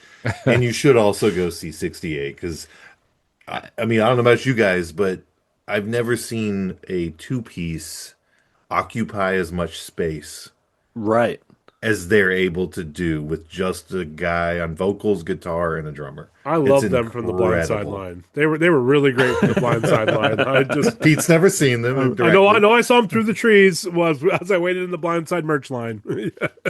And you should also go see 68 because I mean, I don't know about you guys, but I've never seen a two-piece occupy as much space as they're able to do with just a guy on vocals, guitar, and a drummer. I love them from the Blind Side Line. They were really great from the Blind Side Line. Pete's never seen them. I know. I saw them through the trees as I waited in the Blind Side merch line.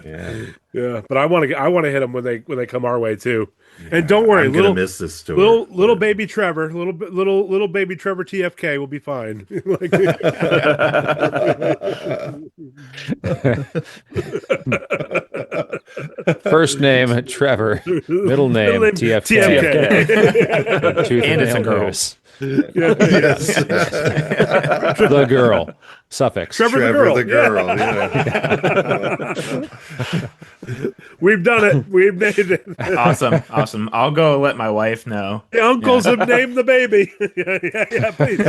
Yeah. But I want to hit them when they come our way too. Yeah, and don't worry, I'm gonna miss this tour. Little baby Trevor, little baby Trevor TFK will be fine. First name Trevor, middle name TFK. And it's a girl. Yes. The girl. Suffix. Trevor the girl. Yeah. We've done it. We've made it. Awesome. I'll go let my wife know. The uncles have named the baby. Yeah, please.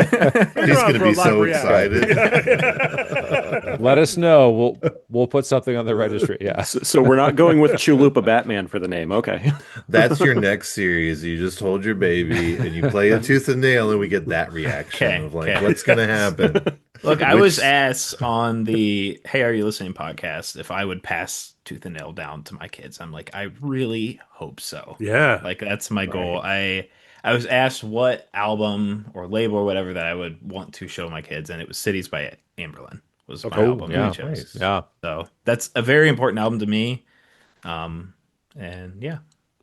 He's going to be so excited. Let us know. We'll put something on the registry. Yeah. So we're not going with Chalupa Batman for the name. Okay. That's your next series. You just hold your baby and you play a tooth and nail and we get that reaction of like, what's going to happen? Look, I was asked on the Hey, Are You Listening podcast if I would pass Tooth and Nail down to my kids. I'm like, I really hope so. Yeah. Like, that's my goal. I was asked what album or label or whatever that I would want to show my kids, and it was Cities by Amberlin. was my album yeah, I chose. nice. Yeah. So that's a very important album to me. And yeah,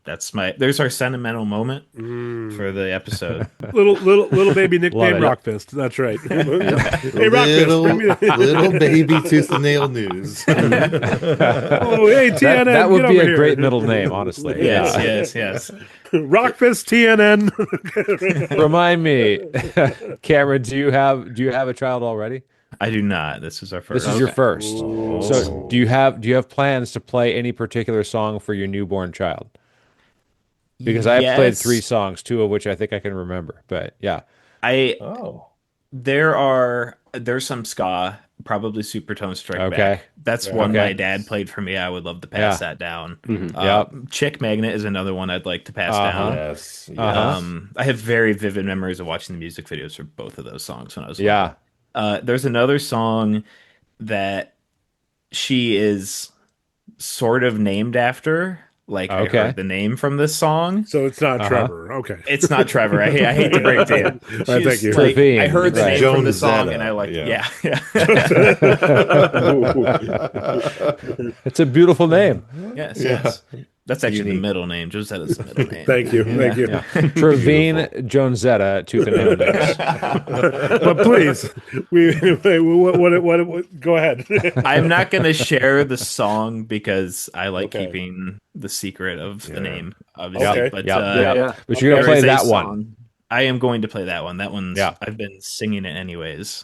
there's our sentimental moment for the episode. Little baby nickname it. Rockfist. That's right. Hey, Rockfist, bring me Little baby tooth and nail news. Oh, hey, TNN, That would get be over a great here. middle name, honestly. Yes. Rockfist TNN. Remind me, Cameron, do you have a child already? I do not. This is our first. This is your first. So do you have plans to play any particular song for your newborn child? Because I have played 3 songs, 2 of which I think I can remember. But yeah. There's some ska, probably Supertone Strike Back. That's one my dad played for me. I would love to pass that down. Chick Magnet is another one I'd like to pass down. Yes. I have very vivid memories of watching the music videos for both of those songs when I was little. There's another song that she is sort of named after. Like I heard the name from this song. So it's not Trevor. Okay. It's not Trevor. I hate to break it to you. Right, thank you. Like, I heard the name from the Joan song Zeta. and I like yeah. It's a beautiful name. Yes. That's actually the middle name. Josetta's the middle name. Thank you. Trevine Jonesetta, Tooth and Nail Mix. But please, what go ahead. I'm not going to share the song because I like keeping the secret of the name, obviously. Okay. But, but you're going to play that one. I am going to play that one. That one's, I've been singing it anyways.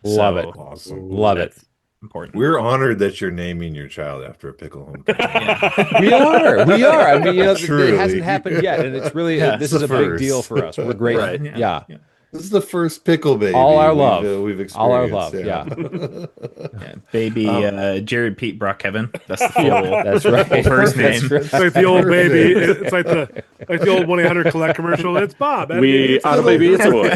Love it. Awesome. Love it. Important. We're honored that you're naming your child after a pickle home. We are. I mean, it Truly. hasn't happened yet, and it's really this is a big deal for us. We're great. Right. Yeah. This is the first pickle baby. All our love. We've experienced. All our love. Yeah. Baby Jared Pete Brock Kevin. That's the full, That's right. full first name. That's right. It's like the old baby. It's like the old 1-800 collect commercial. It's Bob. We out of baby. It's a boy.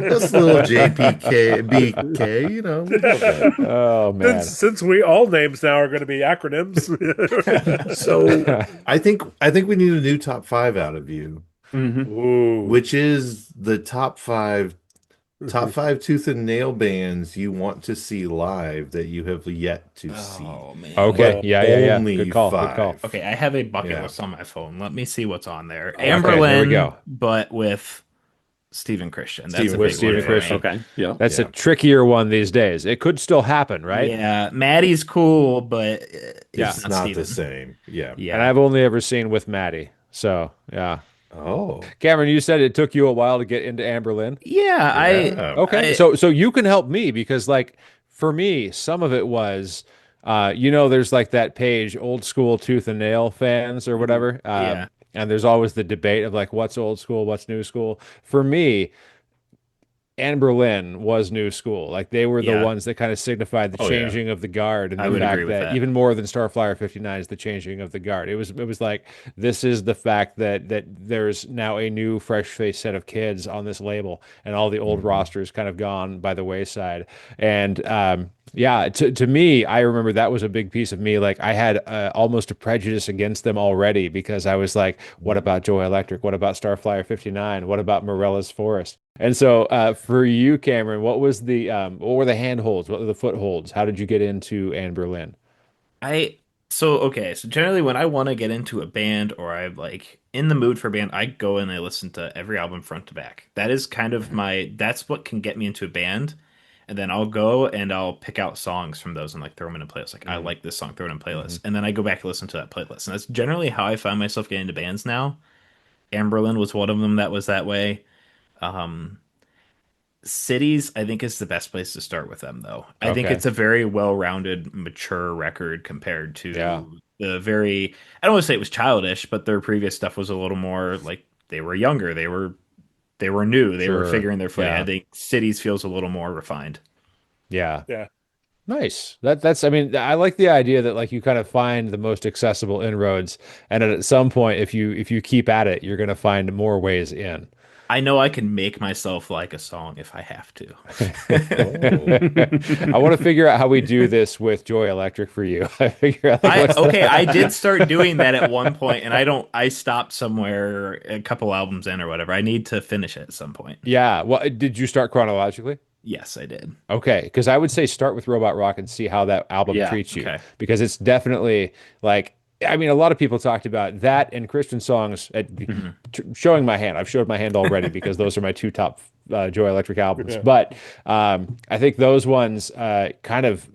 This little JPK, BK, you know. Oh man. Since we all names now are going to be acronyms. So I think we need a new top 5 out of you. Ooh. Which is the top 5 tooth and nail bands you want to see live that you have yet to see. Oh man. Okay. But Yeah. only Good call. 5. Good call. Okay, I have a bucket list on my phone. Let me see what's on there. there Amberlyn, we go. but with Stephen Christian. That's a with big Stephen one for Christian. me. Okay. Yeah. That's a trickier one these days. It could still happen, right? Yeah, Maddie's cool, but It's not Steven. the same. Yeah. And I've only ever seen with Maddie. So yeah. Oh. Cameron, you said it took you a while to get into Amberlyn. Yeah, Okay. So you can help me because like for me, some of it was there's like that page, old school tooth and nail fans or whatever. And there's always the debate of like what's old school, what's new school. For me, Anberlin was new school. Like they were the ones that kind of signified the changing of the guard, and the fact that even more than Starflyer 59 is the changing of the guard. It was like this is the fact that there's now a new fresh faced set of kids on this label, and all the old rosters kind of gone by the wayside. And to me, I remember that was a big piece of me. Like I had almost a prejudice against them already because I was like, what about Joy Electric? What about Starflyer 59? What about Morella's Forest? And so for you, Cameron, what were the handholds? What were the footholds? How did you get into Anberlin? So generally when I want to get into a band or I'm like in the mood for a band, I go and I listen to every album front to back. That is kind of that's what can get me into a band. And then I'll go and I'll pick out songs from those and like throw them in a playlist. Like I like this song, throw it in a playlist. And then I go back and listen to that playlist. And that's generally how I find myself getting into bands now. Amberlin was one of them that was that way. Cities, I think, is the best place to start with them, though. I think it's a very well-rounded, mature record compared to the very. I don't want to say it was childish, but their previous stuff was a little more like they were younger, they were new, they were figuring their footing. I think Cities feels a little more refined. Yeah. Nice. That's. I mean, I like the idea that like you kind of find the most accessible inroads, and at some point, if you keep at it, you're going to find more ways in. I know I can make myself like a song if I have to. I want to figure out how we do this with Joy Electric for you. I did start doing that at one point, and I stopped somewhere a couple albums in or whatever. I need to finish it at some point. Yeah. Well, did you start chronologically? Yes, I did. Okay, because I would say start with Robot Rock and see how that album Yeah, treats you, okay. because it's definitely like, I mean, a lot of people talked about that and Christian songs showing my hand. I've showed my hand already because those are my two top Joy Electric albums. Yeah. But I think those ones kind of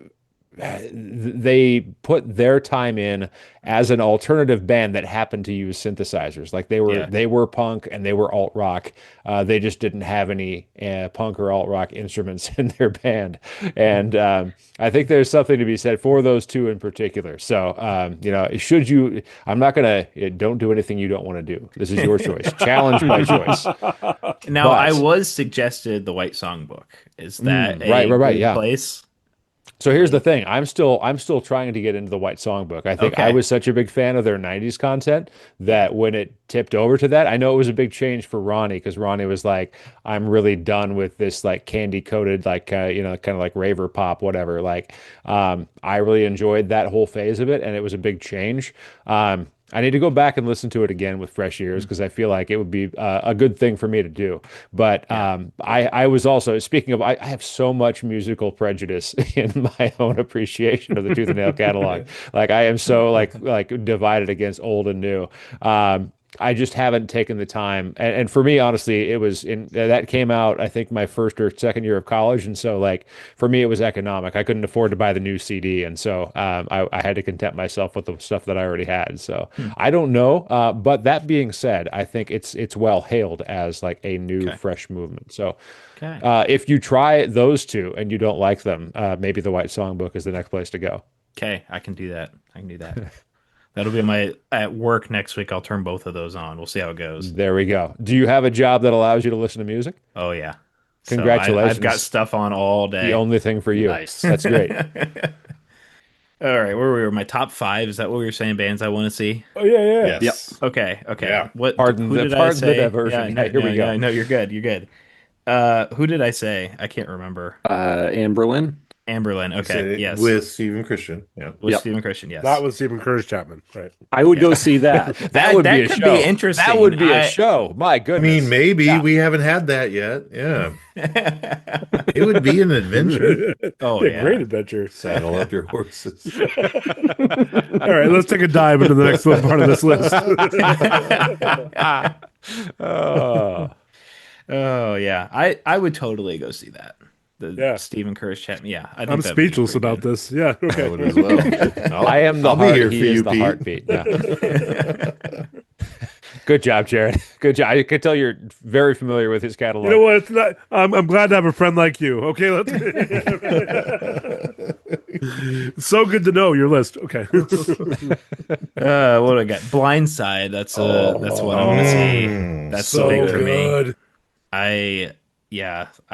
they put their time in as an alternative band that happened to use synthesizers. Like Yeah. they were punk and they were alt rock. They just didn't have any punk or alt rock instruments in their band. And I think there's something to be said for those two in particular. So should you? I'm not gonna don't do anything you don't want to do. This is your choice. Challenge by choice. Now, But- I was suggested the White Songbook. Is that right, a right, good yeah. place? So here's the thing. I'm still trying to get into the White Songbook. I think I Okay. was such a big fan of their 90s content that when it tipped over to that, I know it was a big change for Ronnie, because Ronnie was like, I'm really done with this like candy coated, like, kind of like raver pop, whatever. Like, I really enjoyed that whole phase of it, and it was a big change. I need to go back and listen to it again with fresh ears, because I feel like it would be a good thing for me to do. But I was also, speaking of, I have so much musical prejudice in my own appreciation of the Tooth and Nail catalog. Like I am so like divided against old and new. I just haven't taken the time. And for me, honestly, it was that came out, I think, my first or second year of college. And so, like, for me, it was economic. I couldn't afford to buy the new CD. And so I had to content myself with the stuff that I already had. So I don't know. But that being said, I think it's well hailed as like a new, fresh movement. So if you try those two and you don't like them, maybe the White Songbook is the next place to go. Okay, I can do that. That'll be at work next week. I'll turn both of those on. We'll see how it goes. There we go. Do you have a job that allows you to listen to music? Oh, yeah. Congratulations. I've got stuff on all day. The only thing for you. Nice. That's great. All right, where were we? My top 5? Is that what we were saying? Bands I want to see? Oh yeah. Yes. Okay. Yeah. What? Pardon who the- did I pardon the say? diversion. Yeah, here we go. No, you're good. You're good. Who did I say? I can't remember. Amberlin. Amberlin. Okay. Yes. With Stephen Christian. Yeah. With Stephen Christian. Yes. That was Stephen Curtis Chapman, right? I would go see that. That would be a could show. be interesting. That would be a show. My I goodness. mean, maybe we haven't had that yet. Yeah. It would be an adventure. Oh, yeah. Great adventure. Saddle up your horses. All right, let's take a dive into the next little part of this list. Oh yeah. I would totally go see that. The Stephen Curtis Chapman. Yeah. I think I'm that'd be speechless pretty about good. this. Yeah, I okay. would as well. I am the I'll heart. be here He for is you, the Pete. heartbeat. Yeah. Good job, Jared. Good job. I could tell you're very familiar with his catalog. You know what? It's not. I'm glad to have a friend like you. Okay, let's. It's so good to know your list. Okay. What do I got? Blindside. That's what I want to see. That's so the thing for me. good. I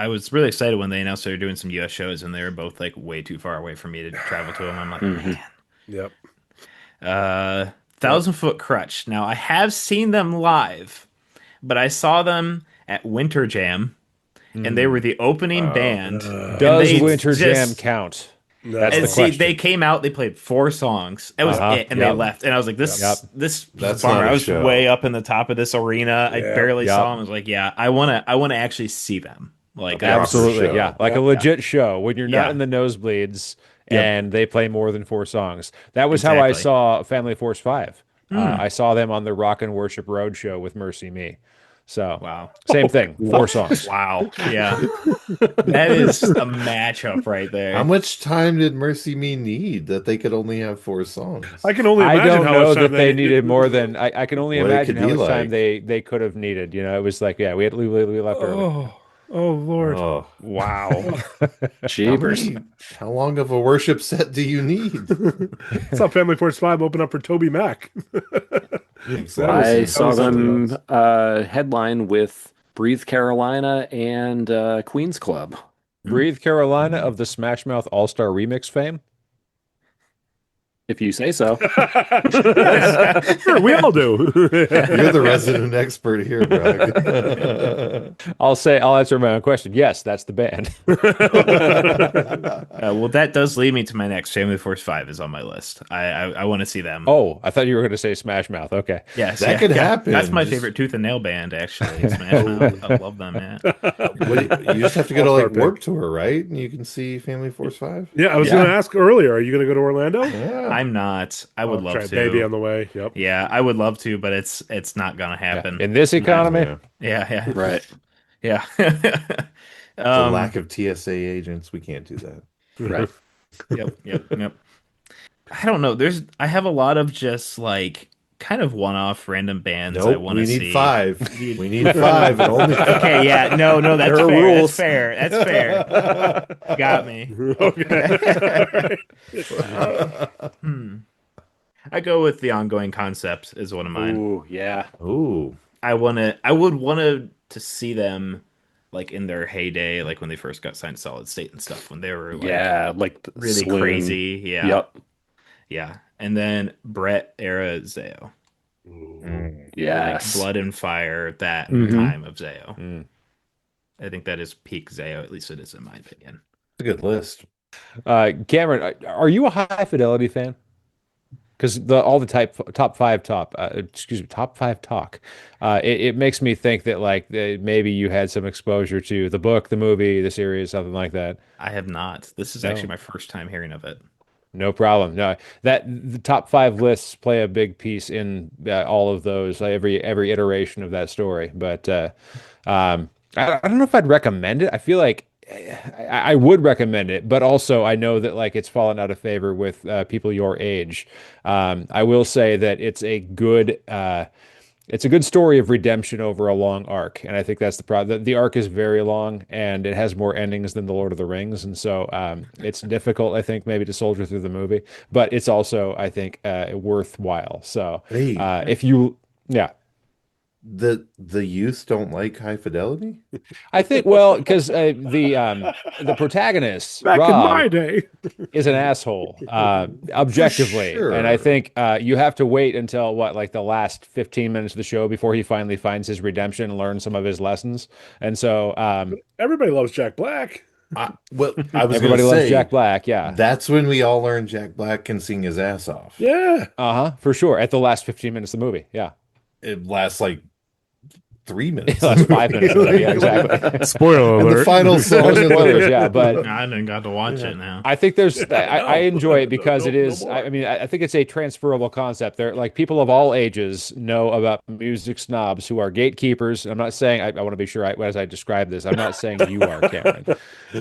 was really excited when they announced they were doing some US shows, and they were both like way too far away for me to travel to them. I'm like, man. Yep. 1,000 Foot Crutch. Now I have seen them live, but I saw them at Winter Jam, and they were the opening band. Does they Winter just- Jam count? That's And the see, question. they came out, they played 4 songs. That was it, and they left. And I was like, this That's bummer. not a I was show. way up in the top of this arena. I barely Yep. saw them. I was like, yeah, I wanna actually see them. Like Absolutely, show. yeah. Like a legit show when you're not Yeah. in the nosebleeds and they play more than 4 songs. That was how I Exactly. saw Family Force 5. I saw them on the Rock and Worship Roadshow with Mercy Me. So, Wow. same thing, 4 songs. Wow. Yeah. That is a matchup right there. How much time did Mercy Me need that they could only have 4 songs? I can only I imagine don't how know much time that they needed more than I can only What it imagine could how be much time like. they could have needed. You know, it was like, we left early. Oh Lord. Oh, Wow. Jeepers. how long of a worship set do you need? Saw Family Force 5 open up for Toby Mac. I saw them headline with Breathe Carolina and Queens Club. Breathe Carolina of the Smash Mouth All Star Remix fame. If you say so. Yes, sure, we all do. You're the resident expert here, Greg. I'll answer my own question. Yes, that's the band. Well, that does lead me to my next. Family Force 5 is on my list. I want to see them. Oh, I thought you were going to say Smash Mouth. Okay. Yes, That could happen. That's my Just- favorite Tooth and Nail band, actually. Smash Mouth. I love them, man. You just have to go to All-star like Warp Tour, right? And you can see Family Force 5. Yeah, I was going to ask earlier. Are you going to go to Orlando? Yeah. I'm not. I would love Try to. Baby on the way. Yep. Yeah, I would love to, but it's not gonna happen. In this economy, Yeah. Yeah. Right. Yeah. The lack of TSA agents, we can't do that. Right. Yep. I don't know. I have a lot of just like kind of one-off random bands I Nope, want we to need see. 5. We need 5 and only 5. Okay, yeah, no, that's There are fair. rules. That's fair. Got me. Okay. I go with the ongoing concepts is one of mine. Ooh, yeah. Ooh. I would want to see them like in their heyday, like when they first got signed to Solid State and stuff, when they were like Yeah, like the really swing. crazy. Yeah. Yep. Yeah. And then Brett era Zayo. Yes. Like Blood and Fire, that Mhm. time of Zayo. Mm. I think that is peak Zayo, at least it is in my opinion. It's a good list. Cameron, are you a High Fidelity fan? Because all the top five talk, it makes me think that like maybe you had some exposure to the book, the movie, the series, something like that. I have not. This is No. actually my first time hearing of it. No problem. No, that the top 5 lists play a big piece in all of those, every iteration of that story. But I don't know if I'd recommend it. I feel like I would recommend it, but also I know that like it's fallen out of favor with people your age. I will say that it's a good story of redemption over a long arc, and I think that's the problem. The arc is very long, and it has more endings than the Lord of the Rings, and so it's difficult, I think, maybe to soldier through the movie. But it's also, I think, worthwhile. So Hey. if you, yeah. The youth don't like High Fidelity? I think, well, because the protagonist, Back Rob, in my day. is an asshole, objectively. sure. And I think you have to wait until like the last 15 minutes of the show before he finally finds his redemption and learns some of his lessons. And so Everybody loves Jack Black. I was everybody gonna loves say, Jack Black. Yeah. that's when we all learned Jack Black can sing his ass off. Yeah. For sure. At the last 15 minutes of the movie. Yeah. It lasts like 3 minutes. The last 5 minutes of the movie. Yeah, exactly. Spoiler And the alert. final song. Spoilers, yeah. But I didn't got to watch it now. I think I enjoy it because No, it is. no more. I mean, I think it's a transferable concept. There, like people of all ages know about music snobs who are gatekeepers. I'm not saying I want to be sure as I describe this. I'm not saying you are, Cameron.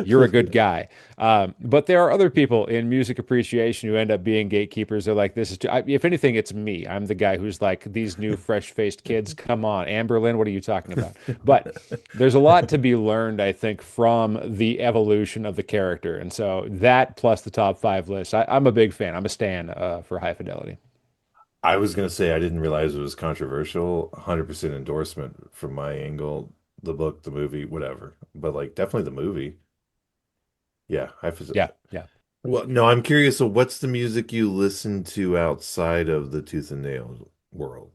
You're a good guy. But there are other people in music appreciation who end up being gatekeepers. They're like, this is. If anything, it's me. I'm the guy who's like, these new fresh-faced kids. Come on, Amberlynn, what are you talking about? But there's a lot to be learned, I think, from the evolution of the character. And so that plus the top 5 list, I'm a big fan. I'm a stan for High Fidelity. I was going to say, I didn't realize it was controversial. 100% endorsement from my angle. The book, the movie, whatever. But like, definitely the movie. Yeah. Yeah. Well, no, I'm curious. So what's the music you listen to outside of the Tooth and Nail world?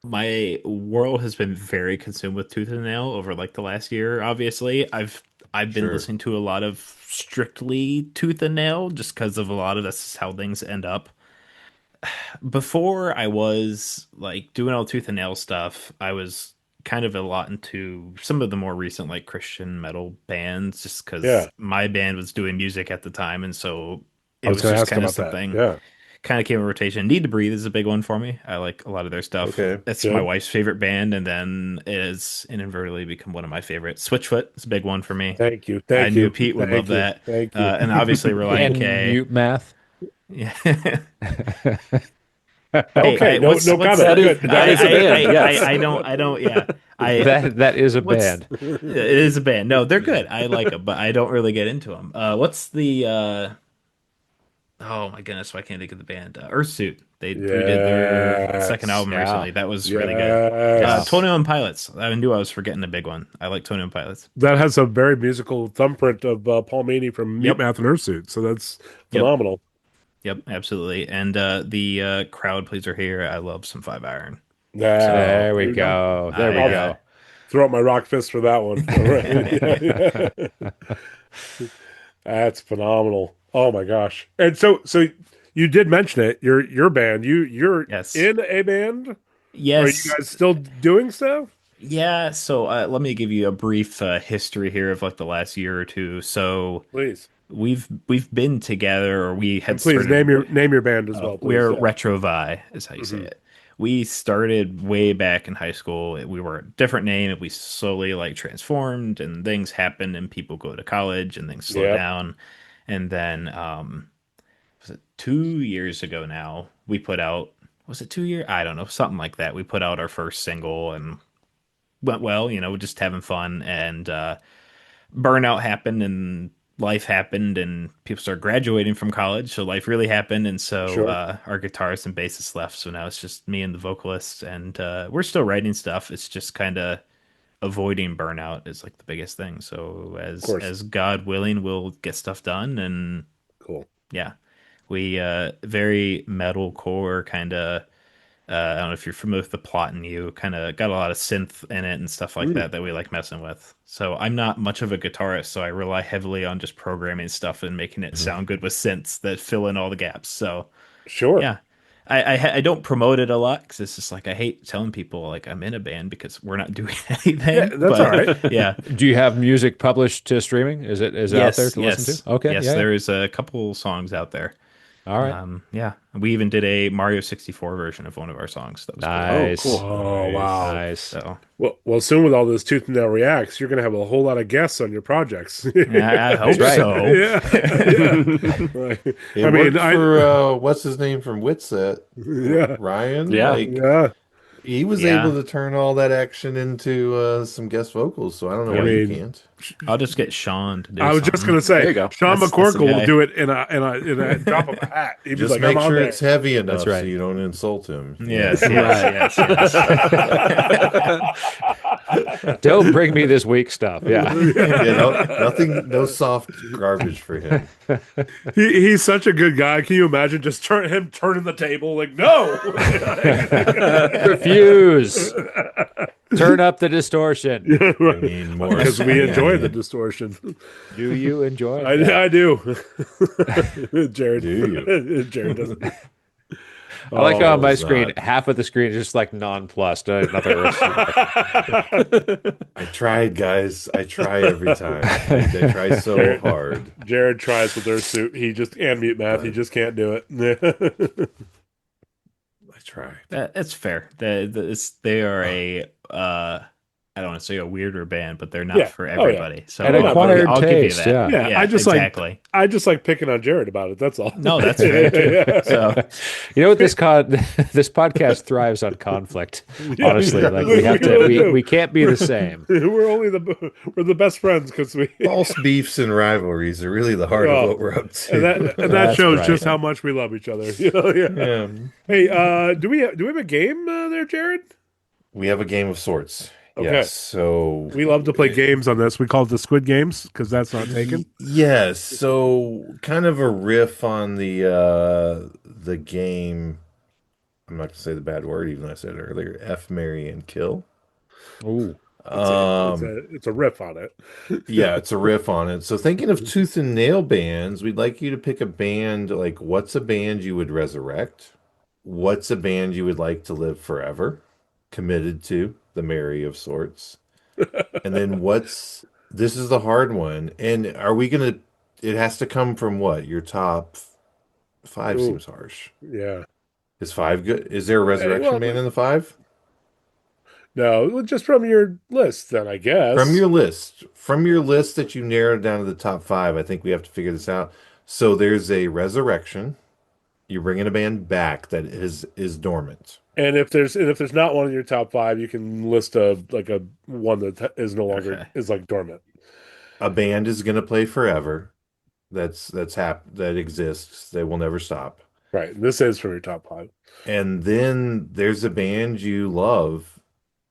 My world has been very consumed with Tooth and Nail over like the last year. Obviously, I've been Sure. listening to a lot of strictly Tooth and Nail just because of a lot of that's how things end up. Before I was like doing all Tooth and Nail stuff, I was kind of a lot into some of the more recent like Christian metal bands just because Yeah. my band was doing music at the time, and so it I was was going to just ask kind of about that. something Yeah. kind of came in rotation. Need to Breathe is a big one for me. I like a lot of their stuff. Okay. It's Yeah. my wife's favorite band, and then it has inadvertently become one of my favorites. Switchfoot is a big one for me. Thank you. I Thank knew you. Pete would Thank love you. that. Thank you. And obviously Reliant And K. mute math. Yeah. Okay, no comment. That is- Good. that is a band, yes. I don't. Yeah, That is a what's- band. It is a band. No, they're good. I like them, but I don't really get into them. What's the? Oh my goodness, why can't I think of the band? Earthsuit. They redid their Yes. second album Yeah. recently. That was really good. Yes. 21 Pilots. I knew I was forgetting a big one. I like 21 Pilots. That has a very musical thumbprint of Paul Meany from Mute Yep. Math and Earthsuit. So that's Yep. phenomenal. Yep, absolutely. And the crowd pleaser here, I love some 5-iron. Now, So There there we you go. go. There we I I'll go. throw up my rock fist for that one. All right. Yeah, yeah. That's phenomenal. Oh my gosh. And so you did mention it. Your band. You're yes. in a band. Are you Yes. guys still doing stuff? Yeah, so let me give you a brief history here of like the last year or two. So Please. we've been together, or we had And please started. name your band as well, please. We're Yeah. Retrovi, is how you say Hmm. it. We started way back in high school. We were a different name, and we slowly like transformed, and things happen, and people go to college, and things slow Yep. down. And then, was it 2 years ago now? We put out. Was it 2 years? I don't know, something like that. We put out our first single, and went well. Just having fun, and burnout happened, and life happened, and people started graduating from college, so life really happened. And so Sure. our guitarist and bassist left, so now it's just me and the vocalist, and we're still writing stuff. It's just kind of avoiding burnout is like the biggest thing. So Of as course. as God willing, we'll get stuff done. And Cool. yeah, we very metalcore kind of. I don't know if you're familiar with the plot, and you kind of got a lot of synth in it and stuff like Mm, that we like messing with. So I'm not much of a guitarist, so I rely heavily on just programming stuff and making it sound good with synths that fill in all the gaps. So sure. yeah, I don't promote it a lot because it's just like I hate telling people like I'm in a band because we're not doing Yeah, anything. that's all right. But yeah, Do you have music published to streaming? Is it out there yes, to listen to? yes, Okay, yes. yeah, yeah. There is a couple songs out there. All right. Yeah, we even did a Mario 64 version of one of our songs. That was cool. Oh, Nice. cool. Oh Nice. wow. Nice. So Well, soon with all this tooth and nail reacts, you're gonna have a whole lot of guests on your projects. I That's hope right. so. Yeah, yeah. Right. It I mean, worked for what's his name from Witset, yeah, Ryan. Yeah. Like yeah. he was able Yeah, to turn all that action into some guest vocals. So I don't know I why you mean, can't. I'll just get Sean to do I was just something. gonna There say, you go. Sean That's the McCorkle will guy. do it in a drop of a hat. He'd be Just like, "I'm make on sure there." it's heavy That's enough so right. you don't insult him. Yes, Right. yes, yes, yes. Don't bring me this weak stuff. Yeah. Yeah, no, nothing, no soft garbage for him. He's such a good guy. Can you imagine just him turning the table like, "No." Refuse. Turn up the distortion. I mean, more Because we enjoy the yeah. distortion. Do you enjoy I, that? I do. Jared. Do you? Jared doesn't. I like how on my it's screen, not. half of the screen is just like nonplussed. Nothing. I tried, guys. I try every time. I try so hard. Jared tries with their suit. He just and mute math. He just can't do it. I try. That's fair. They are a I don't want to say a weirder band, but they're not Yeah. for Oh, yeah. everybody. So An acquired I'll give you taste, that. yeah. Yeah, exactly. I just like picking on Jared about it. That's all. No, that's fair too. So You know what this this podcast thrives on conflict. Yeah. Honestly, like we have to, really do. we can't be the same. we're the best friends because we False beefs and rivalries are really the heart Oh. of what we're up to. and that That's shows right. just how much we love each other. Yeah. Yeah. Hey, do we have a game there, Jared? We have a game of sorts. Okay. Yes. So We love to play games on this. We call it the Squid Games because that's not taken. yes. So kind of a riff on the game. I'm not gonna say the bad word, even though I said it earlier. F, marry, and kill. Ooh. It's a riff on it. Yeah, it's a riff on it. So thinking of tooth and nail bands, we'd like you to pick a band. Like, what's a band you would resurrect? What's a band you would like to live forever? Committed to the marry of sorts. And then this is the hard one. And are we gonna? It has to come from what? Your top five Ooh. seems harsh. Yeah. Is five good? Is there a resurrection well, band in the five? No, just from your list, then I guess. From your list that you narrowed down to the top five, I think we have to figure this out. So there's a resurrection. You're bringing a band back that is dormant. And if there's not one in your top five, you can list a one that is no longer Okay. is like dormant. A band is going to play forever. That exists. They will never stop. Right. This is from your top five. And then there's a band you love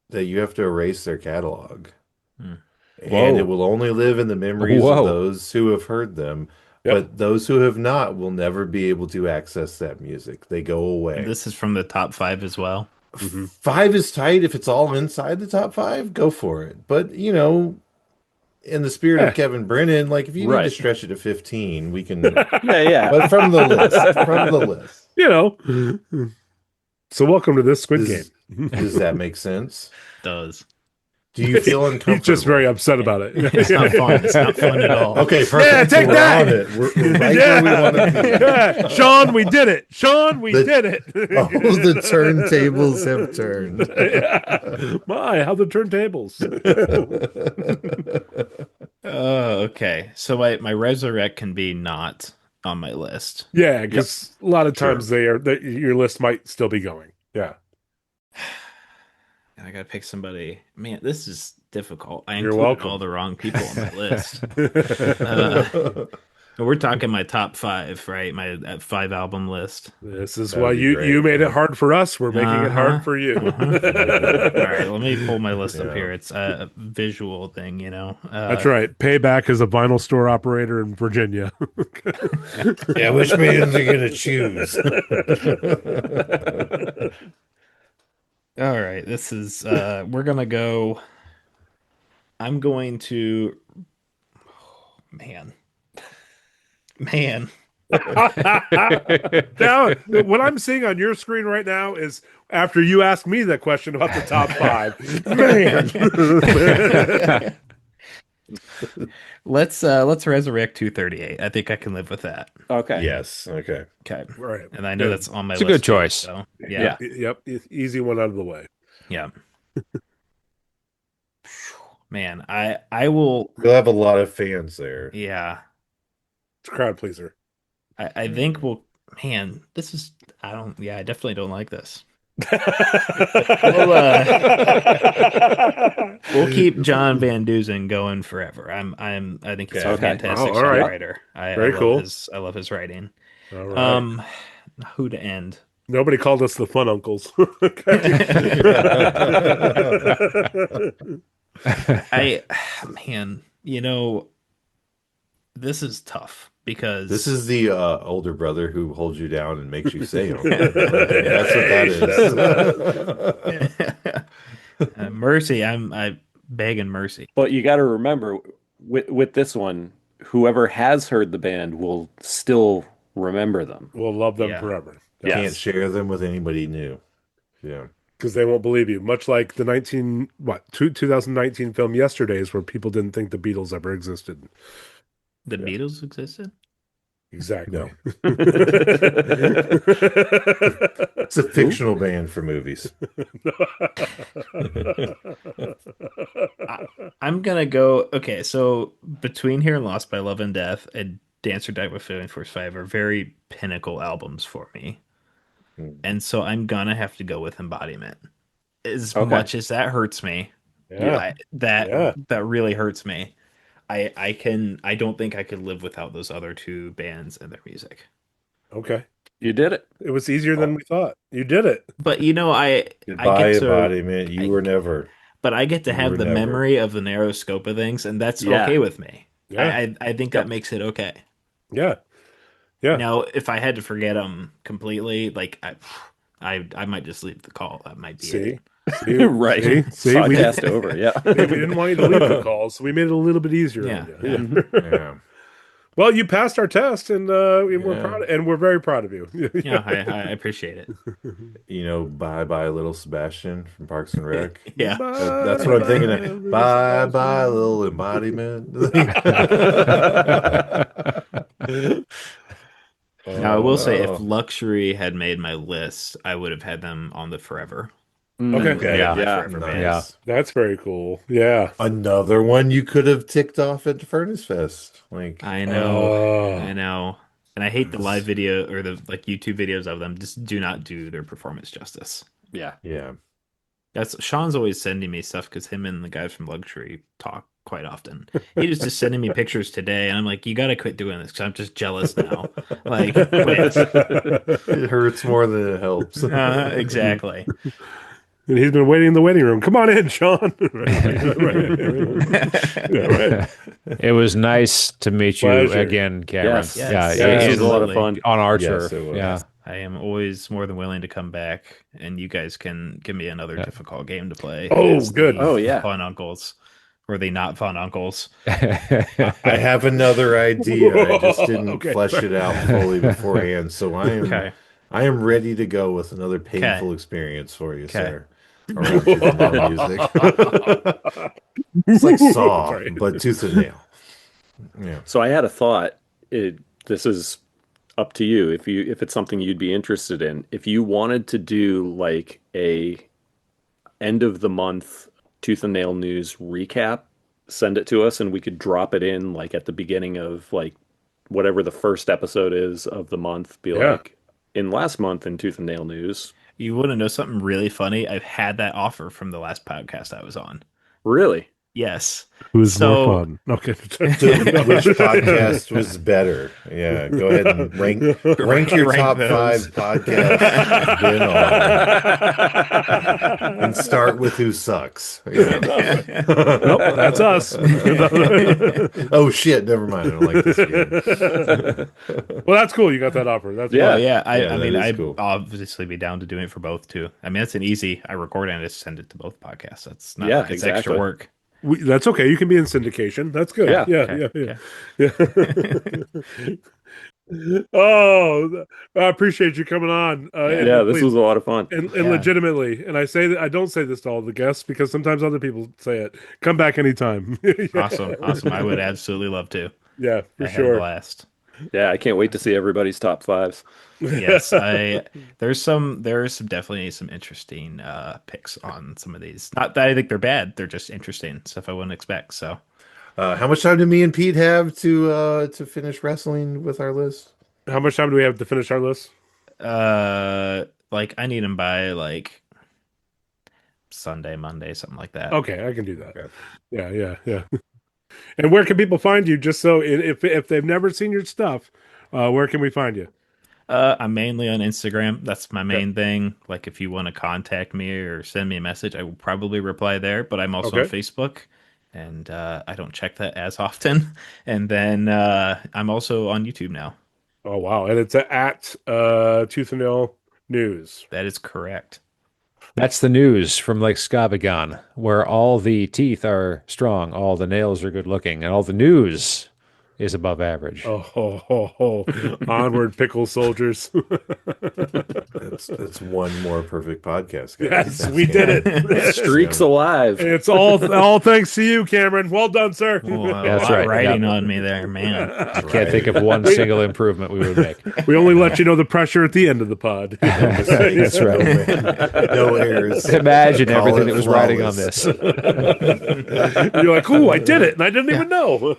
that you have to erase their catalog. Hmm. And Whoa. it will only live in the memories Whoa. of those who have heard them. Yep. But those who have not will never be able to access that music. They go away. This is from the top 5 as well. Mhm. 5 is tight. If it's all inside the top 5, go for it. But, in the spirit of Kevin Brennan, like if you need to Right. stretch it to 15, we can. Yeah. But from the list, from the list. So welcome to this Squid Game. Does that make sense? Does. Do you feel uncomfortable? He's just very upset about it. It's not fun. It's not fun at all. Okay, perfect. Yeah, take so we're that. on it. We're right where we want to be. Yeah. Sean, we did it. Sean, we did it. Oh, the turntables have turned. My, how the turntables. Okay. So my resurrect can be not on my list. Yeah, because a lot of times your list might still be going. Yeah. I gotta pick somebody. Man, this is difficult. I You're included welcome. all the wrong people on my list. We're talking my top 5, right? My 5 album list. This is That'd why be you great. made it hard for us. We're making it hard for you. All right, let me pull my list up Yeah. here. It's a visual thing, That's right. Payback is a vinyl store operator in Virginia. Yeah, which bands are you going to choose? All right, this is we're gonna go. I'm going to. Oh, man. Now, what I'm seeing on your screen right now is after you ask me that question about the top 5. Man. Let's resurrect 238. I think I can live with that. Okay. Yes. Okay. Okay. Right. And I know that's on my It's a list. good choice. So, yeah. Yep. Easy one out of the way. Yeah. Man, I will. You'll have a lot of fans there. Yeah. It's a crowd pleaser. I think we'll. Man, this is. I don't. Yeah, I definitely don't like this. We'll keep John Van Dusen going forever. I think he's a Okay. fantastic all right. songwriter. Very cool. I love his writing. All right. Who to end? Nobody called us the Fun Uncles. Man, this is tough because This is the older brother who holds you down and makes you say them. That's what that is. Mercy. I begging mercy. But you got to remember, with this one, whoever has heard the band will still remember them. We'll love them Yeah. forever. Yes. Can't share them with anybody new. Yeah. Because they won't believe you. Much like the 2019 film Yesterdays, where people didn't think the Beatles ever existed. The Beatles existed? Exactly. No. It's a fictional band for movies. I'm gonna go. Okay, so between Here and Lost by Love and Death and Dance or Die with Feeling Force 5 are very pinnacle albums for me. And so I'm gonna have to go with Embodiment. As much as that hurts me, that really hurts me. I don't think I could live without those other 2 bands and their music. Okay. You did it. It was easier than we thought. You did it. But I Goodbye, get to, embodiment. You were never. but I get to have were the never. memory of the narrow scope of things, and that's Yeah. okay with me. Yeah. I think that makes it okay. Yeah. Yeah. Now, if I had to forget them completely, like I might just leave the call. That might be See? it. See? Right. See? We Podcast over. Yeah. didn't want you to leave the calls, so we made it a little bit easier. Yeah. on you. Yeah. Well, you passed our test, and we're proud, and we're very proud of you. Yeah, I appreciate it. Bye bye, little Sebastian from Parks and Rec. Yeah. That's what I'm thinking of. Bye bye, little embodiment. Now, I will say, if Luxury had made my list, I would have had them on the Forever. Okay. Yeah. Forever Nice. band. Yeah. That's very cool. Yeah. Another one you could have ticked off at Furnace Fest. Like, I know. Oh. I know. And I hate the live video or the YouTube videos of them. Just do not do their performance justice. Yeah. yeah. That's Sean's always sending me stuff because him and the guys from Luxury talk quite often. He was just sending me pictures today, and I'm like, you got to quit doing this because I'm just jealous now. Like, quit. It hurts more than it helps. Exactly. And he's been waiting in the waiting room. Come on in, Sean. It was nice to meet you again, Cameron. Yes. Yeah, It was a lot of fun. on our Yes, turf. it was. Yeah. I am always more than willing to come back, and you guys can give me another difficult game to play. Oh, as good. the fun uncles. Or the not fun uncles. I have another idea. I just didn't flesh it out fully beforehand. So I am ready to go with another painful experience for you, sir. Around Tooth and Nail music. It's like Saw, but Tooth and Nail. Yeah. So I had a thought. This is up to you if it's something you'd be interested in. If you wanted to do like a end of the month Tooth and Nail news recap, send it to us and we could drop it in like at the beginning of like whatever the first episode is of the month. Be like, in last month in Tooth and Nail news. You want to know something really funny? I've had that offer from the last podcast I was on. Really? Yes. Who's more fun? Okay. Which podcast was better? Yeah, go ahead and rank your top those. 5 podcasts and start with who sucks. Yeah. Nope, that's us. Oh shit! Never mind. I don't like this game. Well, that's cool. You got that offer. That's Yeah, fun. yeah. I that mean, is I'd cool. obviously be down to doing it for both too. I mean, it's an easy. I record and I just send it to both podcasts. That's not like it's extra work. That's okay. You can be in syndication. That's good. Yeah. Oh, I appreciate you coming on. This was a lot of fun. And legitimately, and I say that I don't say this to all the guests because sometimes other people say it. Come back anytime. Awesome. I would absolutely love to. Yeah, for I had a sure. blast. Yeah, I can't wait to see everybody's top 5s. Yes, there's definitely some interesting picks on some of these. Not that I think they're bad, they're just interesting stuff I wouldn't expect. So, how much time do me and Pete have to finish wrestling with our list? How much time do we have to finish our list? like I need them by like Sunday, Monday, something like that. Okay, I can do that. Okay. Yeah. And where can people find you? Just so if they've never seen your stuff, where can we find you? I'm mainly on Instagram. That's my main thing. Like if you want to contact me or send me a message, I will probably reply there. But I'm also on Facebook, and I don't check that as often. And then I'm also on YouTube now. Oh wow! And it's at Tooth and Nail News. That is correct. That's the news from Lake Skabegon, where all the teeth are strong, all the nails are good looking, and all the news is above average. Oh. Onward, pickle soldiers. That's one more perfect podcast, guys. Yes, we did it. Streak's alive. It's all thanks to you, Cameron. Well done, sir. Well, That's right. Writing on me there, man. I can't think of one single improvement we would make. We only let you know the pressure at the end of the pod. That's right. No errors. Imagine Call everything it that was riding on flawless. this. You're like, "Ooh, I did it, and I didn't even know."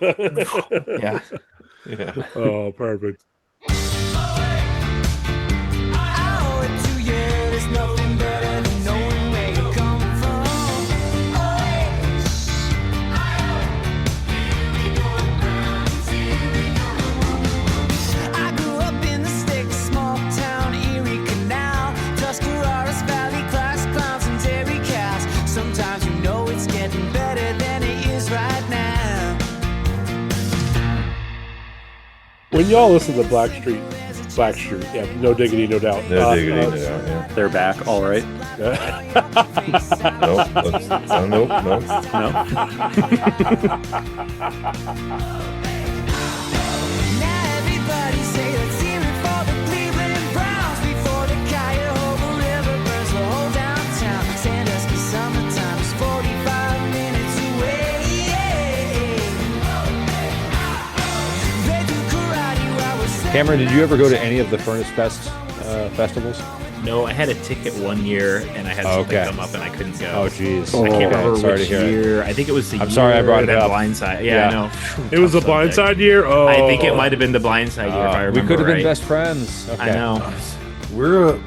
Yeah. Oh, perfect. When y'all listen to Blackstreet, yeah, no diggity, no doubt. No diggity, no doubt. Yeah. They're back, all right. Nope. Cameron, did you ever go to any of the Furnace Fest festivals? No, I had a ticket one year and I had something come up and I couldn't go. Oh, geez. I can't remember Sorry which to hear year. I think it was the I'm year sorry I brought it that up. Blindside. Yeah, I know. It was a Blindside year? Oh. I think it might have been the Blindside year, if I remember we could have right. been best friends. Okay. I know. We're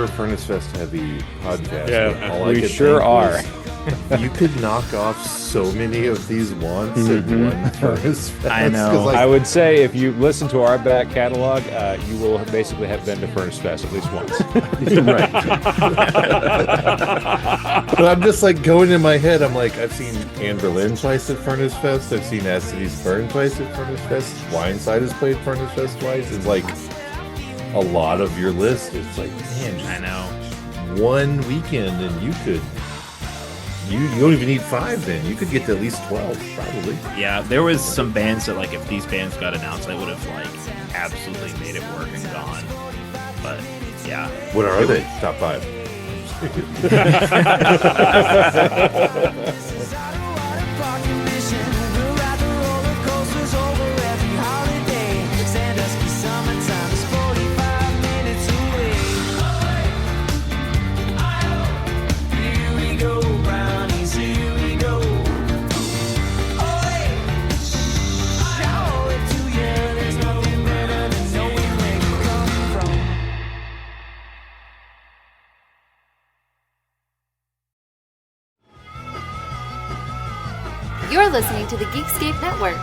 a Furnace Fest heavy podcast. Yeah, but all I we could sure think are. was You could knock off so many of these wants in one Furnace Fest. I know. 'Cause, like, I would say if you listen to our back catalog, you will basically have been to Furnace Fest at least once. Right. but I'm just like going in my head. I'm like, I've seen Anne Boleyn twice at Furnace Fest. I've seen As Cities Burn twice at Furnace Fest. Windside has played Furnace Fest twice. It's like a lot of your list. It's like, man, I know. one weekend and you don't even need 5 then. You could get to at least 12, probably. Yeah, there was some bands that, like, if these bands got announced, I would have, like, absolutely made it work and gone. But, yeah. What are they? Top 5. You're listening to the Geekscape Network.